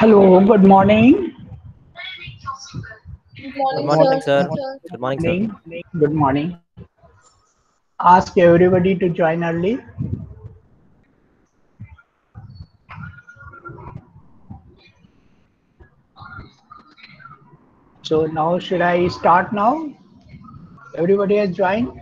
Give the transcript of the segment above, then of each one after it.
Hello, good morning. Good Good morning, morning, sir. sir. Good morning, sir. Morning. Good morning. Ask everybody to join early. So now should I start now? Everybody has joined.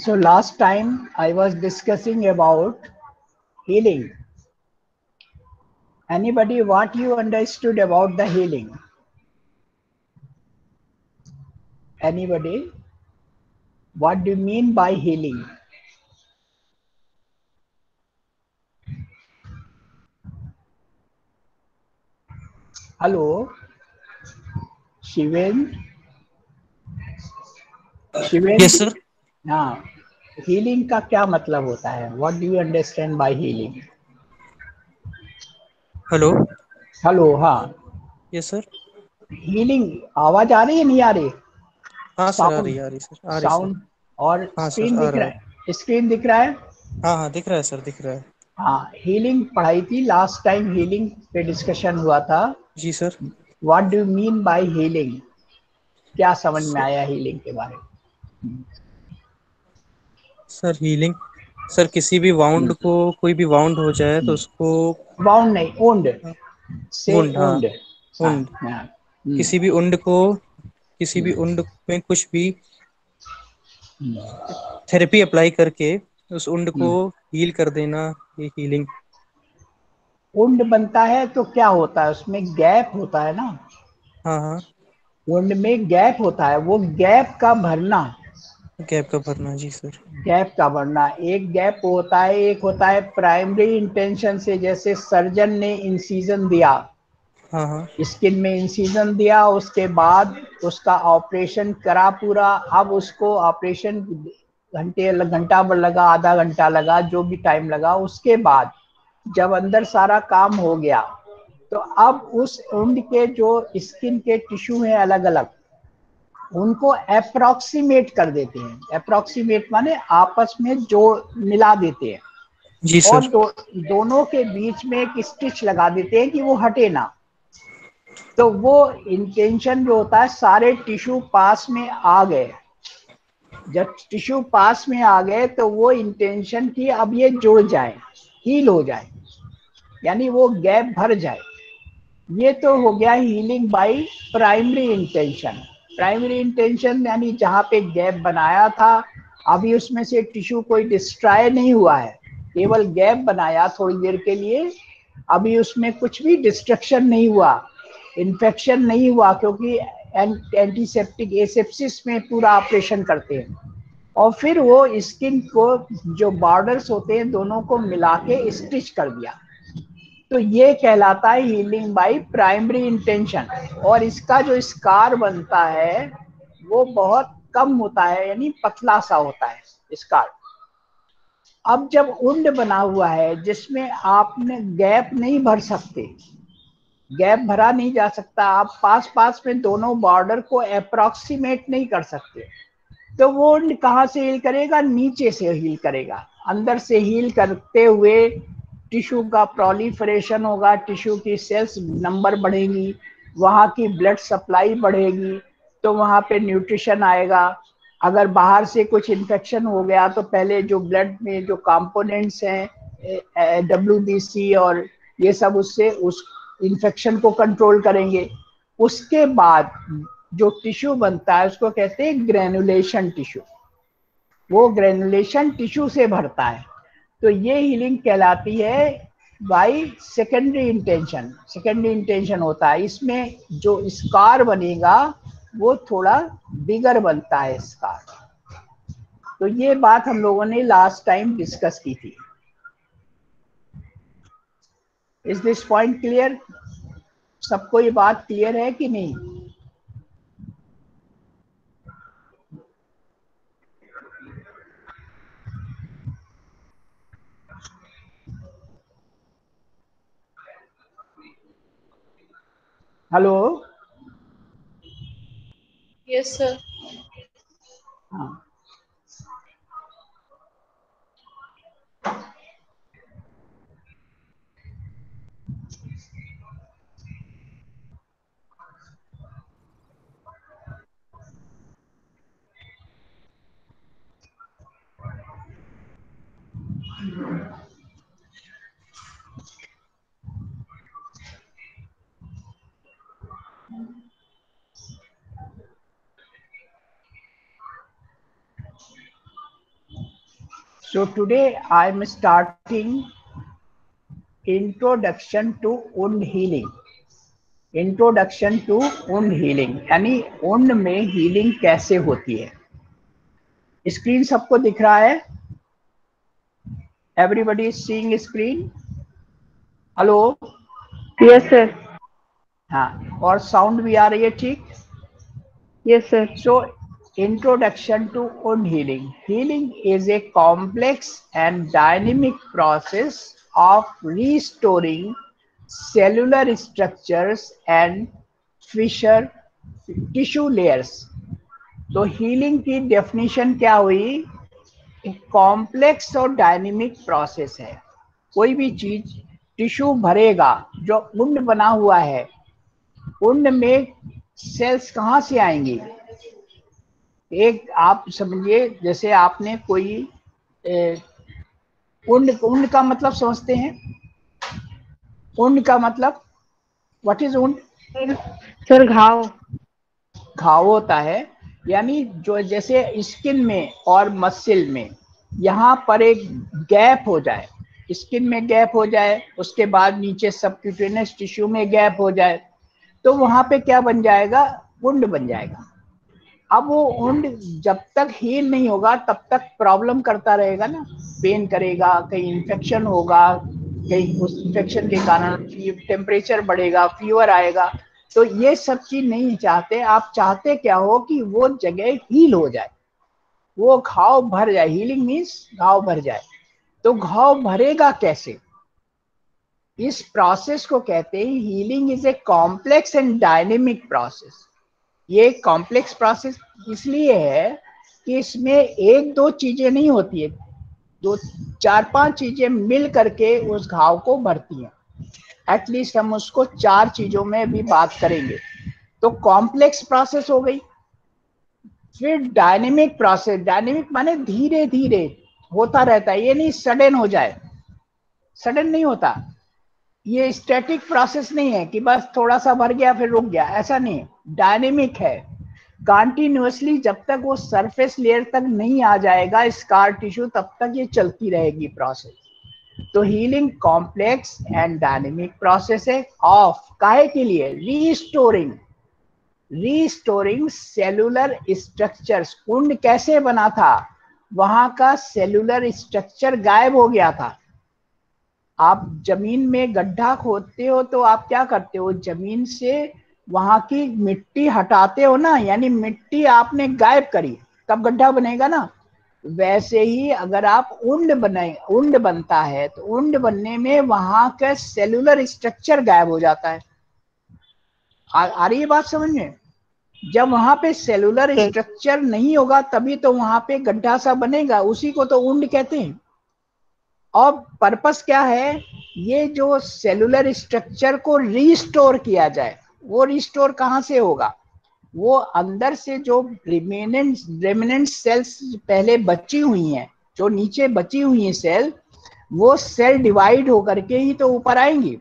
So last time I was discussing about healing. Anybody, what you understood about the healing? Anybody? What do you mean by healing? Hello, Shiven. Shiven, Yes, sir. हाँ, healing का क्या मतलब होता है? What do you understand by healing? Hello. Hello, हाँ, Yes, sir. Healing आवाज आ रही है, नहीं आ रही? हाँ सर, साउंड, आ रही सर, आ रही सर। साउंड और हाँ सर, स्क्रीन आ दिख रहा रहा है। है? स्क्रीन दिख रहा है? हाँ हाँ, दिख रहा है सर, दिख रहा है। हाँ, हीलिंग पढ़ाई थी लास्ट टाइम, हीलिंग पे डिस्कशन हुआ था। जी sir. What do you mean by healing? क्या समझ में सर, आया हीलिंग के बारे में? सर हीलिंग, सर किसी भी वाउंड को, कोई भी वाउंड हो जाए तो उसको वाउंड नहीं, ओंड से, वुंड, हाँ ओंड। हाँ, वुंड, हाँ, किसी भी उंड को, किसी भी उंड में कुछ भी थेरेपी अप्लाई करके उस उंड को हील कर देना, ये हीलिंग। वुंड बनता है तो क्या होता है? उसमें गैप होता है ना, हाँ हाँ, वुंड में गैप होता है, वो गैप का भरना, गैप का भरना, जी सर। गैप का भरना। एक गैप होता है, एक होता है प्राइमरी इंटेंशन से, जैसे सर्जन ने इंसीजन दिया, हाँ हाँ, स्किन में इंसीजन दिया, उसके बाद उसका ऑपरेशन करा पूरा। अब उसको ऑपरेशन घंटा भर लगा, आधा घंटा लगा, जो भी टाइम लगा, उसके बाद जब अंदर सारा काम हो गया तो अब उस उंड के जो स्किन के टिश्यू हैं अलग अलग, उनको अप्रोक्सीमेट कर देते हैं। अप्रोक्सीमेट माने आपस में जोड़, मिला देते हैं, जी और सर। दोनों के बीच में एक स्टिच लगा देते हैं कि वो हटे ना। तो वो इंटेंशन जो होता है, सारे टिश्यू पास में आ गए। जब टिश्यू पास में आ गए तो वो इंटेंशन की अब ये जुड़ जाए, हील हो जाए, यानी वो गैप भर जाए। ये तो हो गया healing by primary intention. Primary intention यानी जहाँ पे गैप बनाया था, अभी उसमें से टिश्यू कोई डिस्ट्रॉय नहीं हुआ है, केवल गैप बनाया थोड़ी देर के लिए, अभी उसमें कुछ भी डिस्ट्रक्शन नहीं हुआ, इन्फेक्शन नहीं हुआ, क्योंकि एंटीसेप्टिक एसेप्सिस में पूरा ऑपरेशन करते हैं। और फिर वो स्किन को, जो बॉर्डर्स होते हैं, दोनों को मिला के स्टिच कर दिया। तो ये कहलाता है हीलिंग बाय प्राइमरी इंटेंशन। और इसका जो स्कार बनता है वो बहुत कम होता है, यानी पतला सा होता है स्कार। अब जब उंड बना हुआ है जिसमें आपने गैप नहीं भर सकते, गैप भरा नहीं जा सकता, आप पास पास में दोनों बॉर्डर को अप्रोक्सीमेट नहीं कर सकते, तो वो उंड कहाँ से हील करेगा? नीचे से हील करेगा। अंदर से हील करते हुए टिश्यू का प्रोलिफरेशन होगा, टिश्यू की सेल्स नंबर बढ़ेंगी, वहाँ की ब्लड सप्लाई बढ़ेगी, तो वहाँ पे न्यूट्रिशन आएगा। अगर बाहर से कुछ इन्फेक्शन हो गया तो पहले जो ब्लड में जो कंपोनेंट्स हैं WBC और ये सब, उससे उस इन्फेक्शन को कंट्रोल करेंगे। उसके बाद जो टिश्यू बनता है उसको कहते हैं ग्रेनुलेशन टिश्यू। वो ग्रेनुलेशन टिश्यू से भरता है। तो ये हीलिंग कहलाती है by secondary intention. Secondary intention होता है इसमें, जो स्कार बनेगा वो थोड़ा बिगर बनता है स्कार। तो ये बात हम लोगों ने लास्ट टाइम डिस्कस की थी। Is this point clear? सबको ये बात क्लियर है कि नहीं? हेलो? Yes sir. हाँ, so today I am starting introduction to wound healing. Introduction to wound healing, यानी वुंड में हीलिंग कैसे होती है। स्क्रीन सबको दिख रहा है? Everybody is seeing screen? Hello? Yes sir. हाँ, और साउंड भी आ रही है ठीक? Yes sir. So introduction to wound healing. Healing is a complex and dynamic process of restoring cellular structures and fissure tissue layers. तो हीलिंग की definition क्या हुई? एक कॉम्प्लेक्स और डायनेमिक प्रोसेस है। कोई भी चीज टिश्यू भरेगा, जो वुंड बना हुआ है, वुंड में सेल्स कहाँ से आएंगी? एक आप समझिए, जैसे आपने कोई वुंड, वुंड का मतलब समझते हैं? वुंड का मतलब व्हाट इज वुंड? सर घाव। घाव होता है, यानी जो जैसे स्किन में और मसल में यहाँ पर एक गैप हो जाए, स्किन में गैप हो जाए, उसके बाद नीचे सबक्यूटेनियस टिश्यू में गैप हो जाए, तो वहां पे क्या बन जाएगा? वुंड बन जाएगा। अब वो वुंड जब तक हील नहीं होगा तब तक प्रॉब्लम करता रहेगा ना, पेन करेगा, कहीं इन्फेक्शन होगा, कहीं उस इन्फेक्शन के कारण टेम्परेचर बढ़ेगा, फीवर आएगा। तो ये सब चीज नहीं चाहते। आप चाहते क्या हो कि वो जगह हील हो जाए, वो घाव भर जाए। हीलिंग मीन्स घाव भर जाए। तो घाव भरेगा कैसे? इस प्रोसेस को कहते हैं healing is a complex and dynamic process. ये कॉम्प्लेक्स प्रोसेस इसलिए है कि इसमें एक दो चीजें नहीं होती है, दो चार पांच चीजें मिल करके उस घाव को भरती हैं। एटलीस्ट हम उसको चार चीजों में भी बात करेंगे। तो कॉम्प्लेक्स प्रोसेस हो गई। फिर डायनेमिक प्रोसेस। डायनेमिक माने धीरे धीरे होता रहता है, ये नहीं सडन हो जाए। सडन नहीं होता। ये स्टैटिक प्रोसेस नहीं है कि बस थोड़ा सा भर गया फिर रुक गया, ऐसा नहीं। डायनेमिक है। कंटिन्यूअसली जब तक वो सरफेस लेयर तक नहीं आ जाएगा स्कार टिश्यू, तब तक ये चलती रहेगी प्रोसेस। तो healing complex and dynamic process है ऑफ काहे के लिए? Restoring cellular structures. वुंड कैसे बना था? वहां का सेलुलर स्ट्रक्चर गायब हो गया था। आप जमीन में गड्ढा खोदते हो तो आप क्या करते हो? जमीन से वहां की मिट्टी हटाते हो ना, यानी मिट्टी आपने गायब करी, तब गड्ढा बनेगा ना। वैसे ही अगर आप उंड बनता है तो उंड बनने में वहां का सेलुलर स्ट्रक्चर गायब हो जाता है। आ रही है बात समझ में? जब वहां पे सेलुलर स्ट्रक्चर नहीं होगा तभी तो वहां पे गड्ढा सा बनेगा, उसी को तो उंड कहते हैं। और पर्पस क्या है? ये जो सेलुलर स्ट्रक्चर को रीस्टोर किया जाए, वो रिस्टोर कहाँ से होगा? वो अंदर से जो रेमिनेंट सेल्स पहले बची हुई हैं, जो नीचे बची हुई हैं सेल, वो सेल डिवाइड होकर के ही तो ऊपर आएंगी,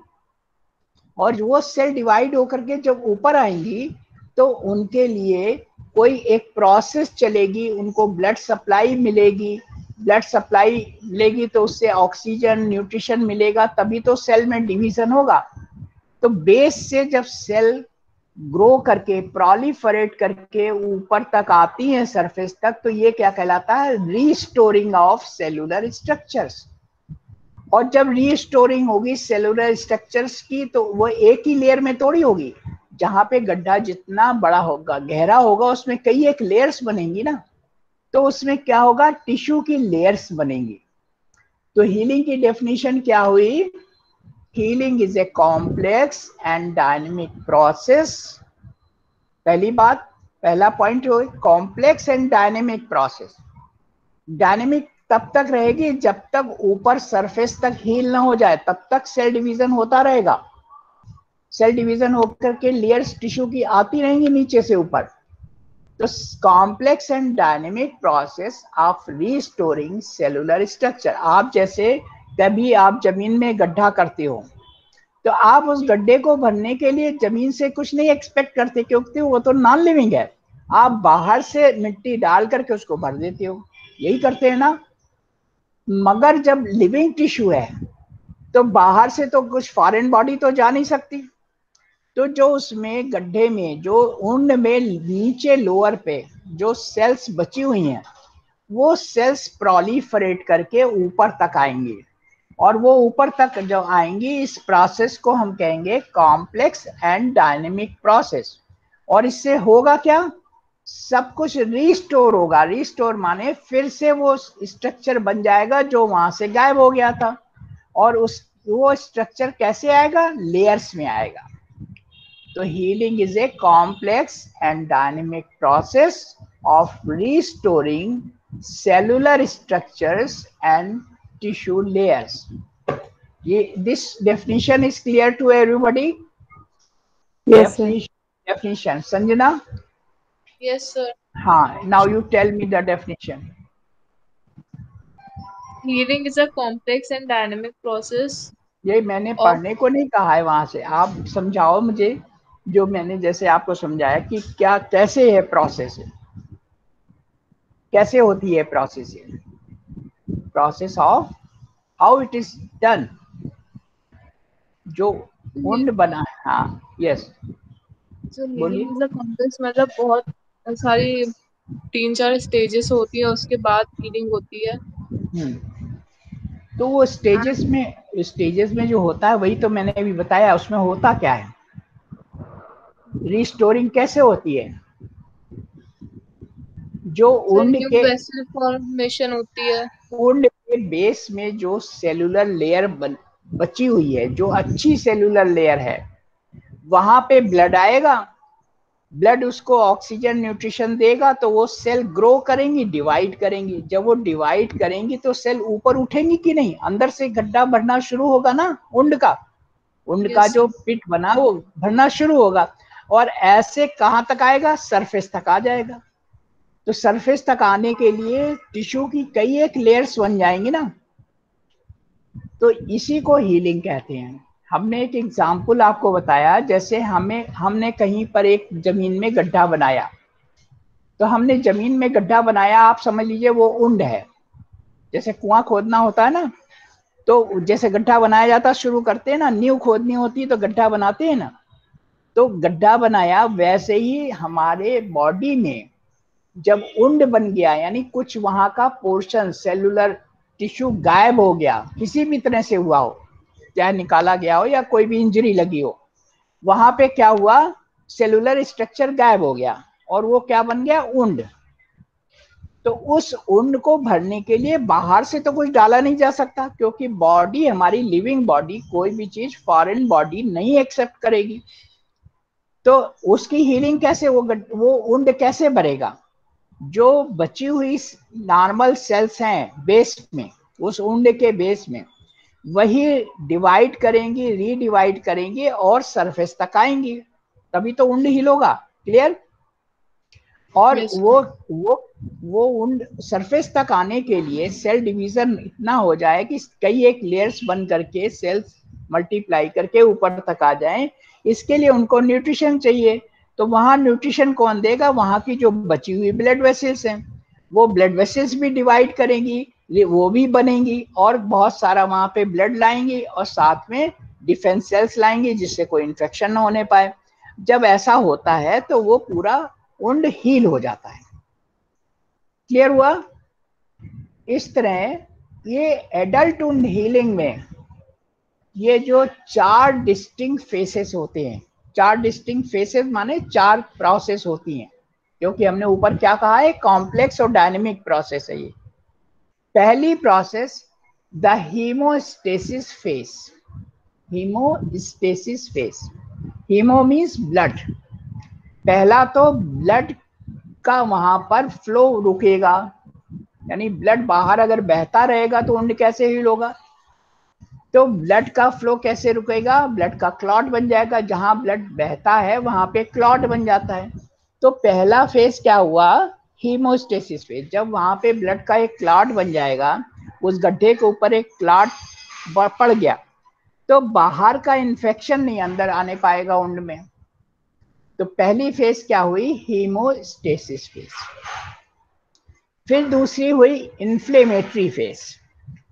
और वो सेल डिवाइड होकर के जब ऊपर आएंगी तो उनके लिए कोई एक प्रोसेस चलेगी, उनको ब्लड सप्लाई मिलेगी, ब्लड सप्लाई मिलेगी तो उससे ऑक्सीजन न्यूट्रिशन मिलेगा, तभी तो सेल में डिवीजन होगा। तो बेस से जब सेल ग्रो करके प्रोलिफरेट करके ऊपर तक आती है सरफेस तक, तो ये क्या कहलाता है? Restoring of cellular structures. और जब रीस्टोरिंग होगी सेलुलर स्ट्रक्चर्स की, तो वो एक ही लेयर में थोड़ी होगी। जहां पे गड्ढा जितना बड़ा होगा, गहरा होगा, उसमें कई एक लेयर्स बनेंगी ना, तो उसमें क्या होगा? टिश्यू की लेयर्स बनेंगी। तो हीलिंग की डेफिनेशन क्या हुई? Healing is a complex and dynamic process. पहली बात, पहला पॉइंट हो, complex and dynamic process. Dynamic तब तक रहेगी जब तक ऊपर सरफेस तक हील ना हो जाए, तब तक सेल डिवीजन होता रहेगा। सेल डिवीजन होकर के लेयर्स टिश्यू की आती रहेंगी नीचे से ऊपर। तो complex and dynamic process of restoring cellular structure. आप जैसे कभी आप जमीन में गड्ढा करते हो, तो आप उस गड्ढे को भरने के लिए जमीन से कुछ नहीं एक्सपेक्ट करते, क्योंकि वो तो नॉन लिविंग है। आप बाहर से मिट्टी डाल करके उसको भर देते हो, यही करते हैं ना। मगर जब लिविंग टिश्यू है तो बाहर से तो कुछ फॉरेन बॉडी तो जा नहीं सकती। तो जो उसमें गड्ढे में जो उंड में नीचे लोअर पे जो सेल्स बची हुई हैं, वो सेल्स प्रोलिफरेट करके ऊपर तक आएंगी, और वो ऊपर तक जो आएंगी, इस प्रोसेस को हम कहेंगे कॉम्प्लेक्स एंड डायनेमिक प्रोसेस। और इससे होगा क्या? सब कुछ रीस्टोर होगा। रीस्टोर माने फिर से वो स्ट्रक्चर बन जाएगा जो वहां से गायब हो गया था। और उस वो स्ट्रक्चर कैसे आएगा? लेयर्स में आएगा। तो healing is a complex and dynamic process of restoring cellular structures and tissue layers. This definition is clear to everybody? Yes, sir. Definition. Sanjana? Yes, sir. Now you tell me the definition. Healing is a complex and dynamic process ये मैंने of पढ़ने को नहीं कहा है, वहां से आप समझाओ मुझे, जो मैंने जैसे आपको समझाया कि क्या कैसे है प्रोसेस, कैसे होती है process, process of how it is done, जो उंड बना। हाँ, यस, so बोलिए। healing is a complex मतलब बहुत सारी 3-4 स्टेजेस होती है, उसके बाद हीलिंग होती है। तो वो स्टेजेस में जो होता है वही तो मैंने अभी बताया। उसमें होता क्या है? रिस्टोरिंग कैसे होती है? जो उंड न्यू के वेसल फॉर्मेशन होती है। उंड के बेस में जो सेलुलर लेयर बची हुई है, जो अच्छी सेलुलर लेयर है, वहां पे ब्लड आएगा, ब्लड उसको ऑक्सीजन न्यूट्रिशन देगा, तो वो सेल ग्रो करेंगी, डिवाइड करेंगी। जब वो डिवाइड करेंगी तो सेल ऊपर उठेंगी कि नहीं? अंदर से गड्ढा भरना शुरू होगा ना उंड का। उंड का Yes, जो पिट बना वो भरना शुरू होगा, और ऐसे कहाँ तक आएगा? सरफेस तक आ जाएगा। तो सरफेस तक आने के लिए टिश्यू की कई एक लेयर्स बन जाएंगी ना, तो इसी को हीलिंग कहते हैं। हमने एक एग्जाम्पल आपको बताया, जैसे हमने कहीं पर एक जमीन में गड्ढा बनाया, तो हमने जमीन में गड्ढा बनाया, आप समझ लीजिए वो उंड है। जैसे कुआं खोदना होता है ना, तो जैसे गड्ढा बनाया जाता, शुरू करते हैं ना, नींव खोदनी होती है तो गड्ढा बनाते हैं ना, तो गड्ढा बनाया। वैसे ही हमारे बॉडी में जब उंड बन गया, यानी कुछ वहां का पोर्शन सेलुलर टिश्यू गायब हो गया, किसी भी तरह से हुआ हो, चाहे निकाला गया हो या कोई भी इंजरी लगी हो, वहां पे क्या हुआ? सेलुलर स्ट्रक्चर गायब हो गया, और वो क्या बन गया? उंड। तो उस उंड को भरने के लिए बाहर से तो कुछ डाला नहीं जा सकता, क्योंकि बॉडी, हमारी लिविंग बॉडी, कोई भी चीज फॉरेन बॉडी नहीं एक्सेप्ट करेगी। तो उसकी हीलिंग कैसे? वो उंड कैसे भरेगा? जो बची हुई नॉर्मल सेल्स हैं बेस में, उस उंड के बेस में, वही डिवाइड करेंगी, रीडिवाइड करेंगी और सरफेस तक आएंगी। तभी तो उंड हील होगा। क्लियर? और Yes, वो उंड सरफेस तक आने के लिए सेल डिवीजन इतना हो जाए कि कई एक लेयर्स बन करके सेल्स मल्टीप्लाई करके ऊपर तक आ जाएं। इसके लिए उनको न्यूट्रिशन चाहिए। तो वहां न्यूट्रिशन कौन देगा? वहां की जो बची हुई ब्लड वेसल्स हैं, वो ब्लड वेसल्स भी डिवाइड करेंगी, वो भी बनेंगी और बहुत सारा वहां पे ब्लड लाएंगी और साथ में डिफेंस सेल्स लाएंगी जिससे कोई इन्फेक्शन ना होने पाए। जब ऐसा होता है तो वो पूरा वुंड हील हो जाता है। क्लियर हुआ? इस तरह ये एडल्ट वुंड हीलिंग में ये जो 4 डिस्टिंक्ट फेसेस होते हैं, 4 डिस्टिंक्ट फेसेस माने 4 प्रोसेस होती हैं, क्योंकि हमने ऊपर क्या कहा है, कॉम्प्लेक्स और डायनेमिक प्रोसेस है ये। पहली process the hemostasis phase. Hemostasis phase, hemo means blood. पहला तो ब्लड का वहां पर फ्लो रुकेगा, यानी ब्लड बाहर अगर बहता रहेगा तो वुंड कैसे हील होगा? तो ब्लड का फ्लो कैसे रुकेगा? ब्लड का क्लॉट बन जाएगा, जहां ब्लड बहता है वहां पे क्लॉट बन जाता है। तो पहला फेज क्या हुआ? Haemostasis phase. जब वहां पे ब्लड का एक क्लॉट बन जाएगा, उस गड्ढे के ऊपर एक क्लॉट पड़ गया, तो बाहर का इन्फेक्शन नहीं अंदर आने पाएगा वुंड में। तो पहली फेज क्या हुई? Haemostasis phase. फिर दूसरी हुई इन्फ्लेमेटरी फेज।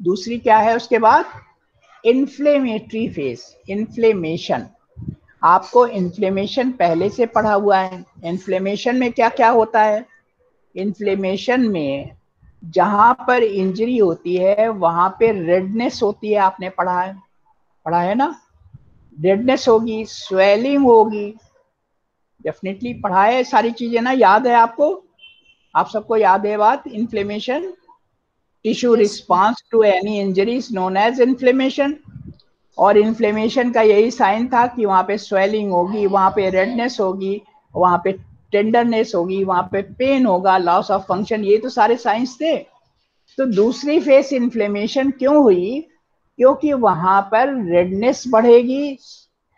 दूसरी क्या है उसके बाद? Inflammatory phase, inflammation. आपको इन्फ्लेमेशन पहले से पढ़ा हुआ है। इन्फ्लेमेशन में क्या क्या होता है? इन्फ्लेमेशन में जहां पर इंजरी होती है वहां पे रेडनेस होती है, आपने पढ़ा है ना? रेडनेस होगी, स्वेलिंग होगी, डेफिनेटली पढ़ा है, सारी चीजें ना याद है आपको? आप सबको याद है बात? Inflammation, tissue yes, response to any injury is known as inflammation. और इन्फ्लेमेशन का यही साइन था कि वहां पे स्वेलिंग होगी, वहां पे रेडनेस होगी, वहां पे टेंडरनेस होगी, वहां पे पेन होगा, लॉस ऑफ फंक्शन, ये तो सारे साइंस थे। तो दूसरी फेज इन्फ्लेमेशन क्यों हुई? क्योंकि वहां पर रेडनेस बढ़ेगी,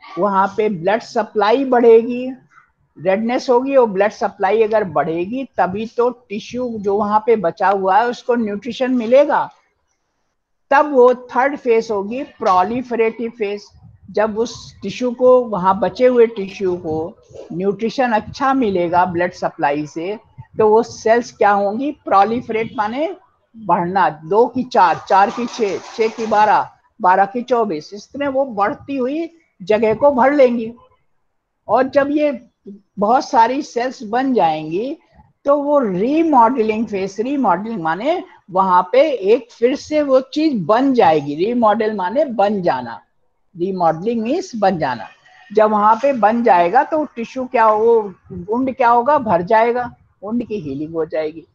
वहां पे ब्लड सप्लाई बढ़ेगी, रेडनेस होगी और ब्लड सप्लाई अगर बढ़ेगी तभी तो टिश्यू जो वहां पे बचा हुआ है उसको न्यूट्रिशन मिलेगा। तब वो थर्ड फेज होगी प्रोलिफरेटिव फेज। जब उस टिश्यू को, वहां बचे हुए टिश्यू को न्यूट्रिशन अच्छा मिलेगा ब्लड सप्लाई से, तो वो सेल्स क्या होंगी? प्रोलिफरेट माने बढ़ना, 2 की 4, 4 की 6, 6 की 12, 12 की 24, इस तरह वो बढ़ती हुई जगह को भर लेंगी। और जब ये बहुत सारी सेल्स बन जाएंगी तो वो रीमॉडलिंग फेस, रीमॉडलिंग माने वहां पे एक फिर से वो चीज बन जाएगी। रीमॉडल माने बन जाना, रीमॉडलिंग मीन्स बन जाना। जब वहां पे बन जाएगा तो टिश्यू क्या, वो वुंड क्या होगा? भर जाएगा, वुंड की हीलिंग हो जाएगी।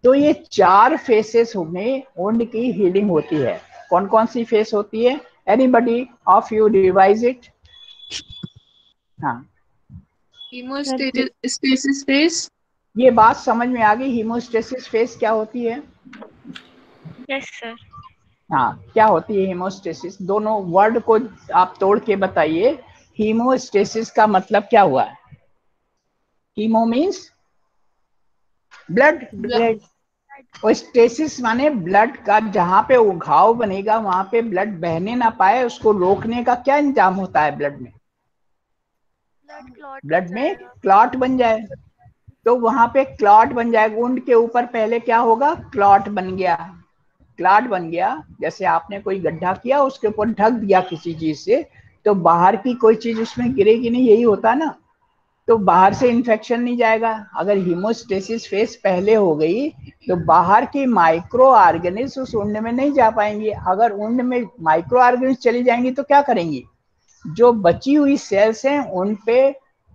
तो ये 4 फेसेस में वुंड की हीलिंग होती है। कौन कौन सी फेस होती है? Anybody of you revise it? हाँ, hemostasis phase. ये बात समझ में आ गई? हीमोस्टेसिस फेज क्या होती है? Yes sir. हाँ, क्या होती है हीमोस्टेसिस? दोनों वर्ड को आप तोड़ के बताइए। हीमोस्टेसिस का मतलब क्या हुआ है? Hemo means blood, blood. और स्टेसिस माने ब्लड का, जहां पे वो घाव बनेगा वहां पे ब्लड बहने ना पाए, उसको रोकने का क्या इंतजाम होता है ब्लड में? ब्लड क्लॉट हो ब्लड में जाएगा। क्लॉट बन जाए। तो वहां पे क्लॉट बन जाएगा, वुंड के ऊपर पहले क्या होगा? क्लॉट बन गया, क्लॉट बन गया। जैसे आपने कोई गड्ढा किया, उसके ऊपर ढक दिया किसी चीज से, तो बाहर की कोई चीज उसमें गिरेगी नहीं, यही होता है ना? तो बाहर से इन्फेक्शन नहीं जाएगा। अगर हीमोस्टेसिस फेज पहले हो गई तो बाहर की माइक्रो ऑर्गेनिज उस उंड में नहीं जा पाएंगे। अगर उंड में माइक्रो ऑर्गेनिज चली जाएंगी तो क्या करेंगी? जो बची हुई सेल्स हैं उन पे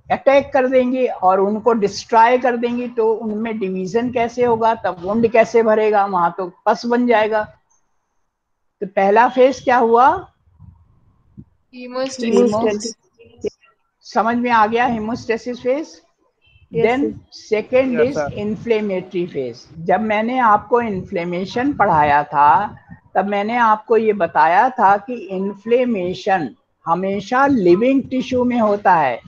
अटैक कर देंगी और उनको डिस्ट्रॉय कर देंगी। तो उनमें डिवीजन कैसे होगा? तब वुंड कैसे भरेगा? वहां तो पस बन जाएगा। तो पहला फेज क्या हुआ? Hemo, Hemostasis. समझ में आ गया? Hemostasis phase. Yes then sir. Second yes is sir. Inflammatory phase. जब मैंने आपको इन्फ्लेमेशन पढ़ाया था तब मैंने आपको ये बताया था कि इन्फ्लेमेशन हमेशा लिविंग टिश्यू में होता है।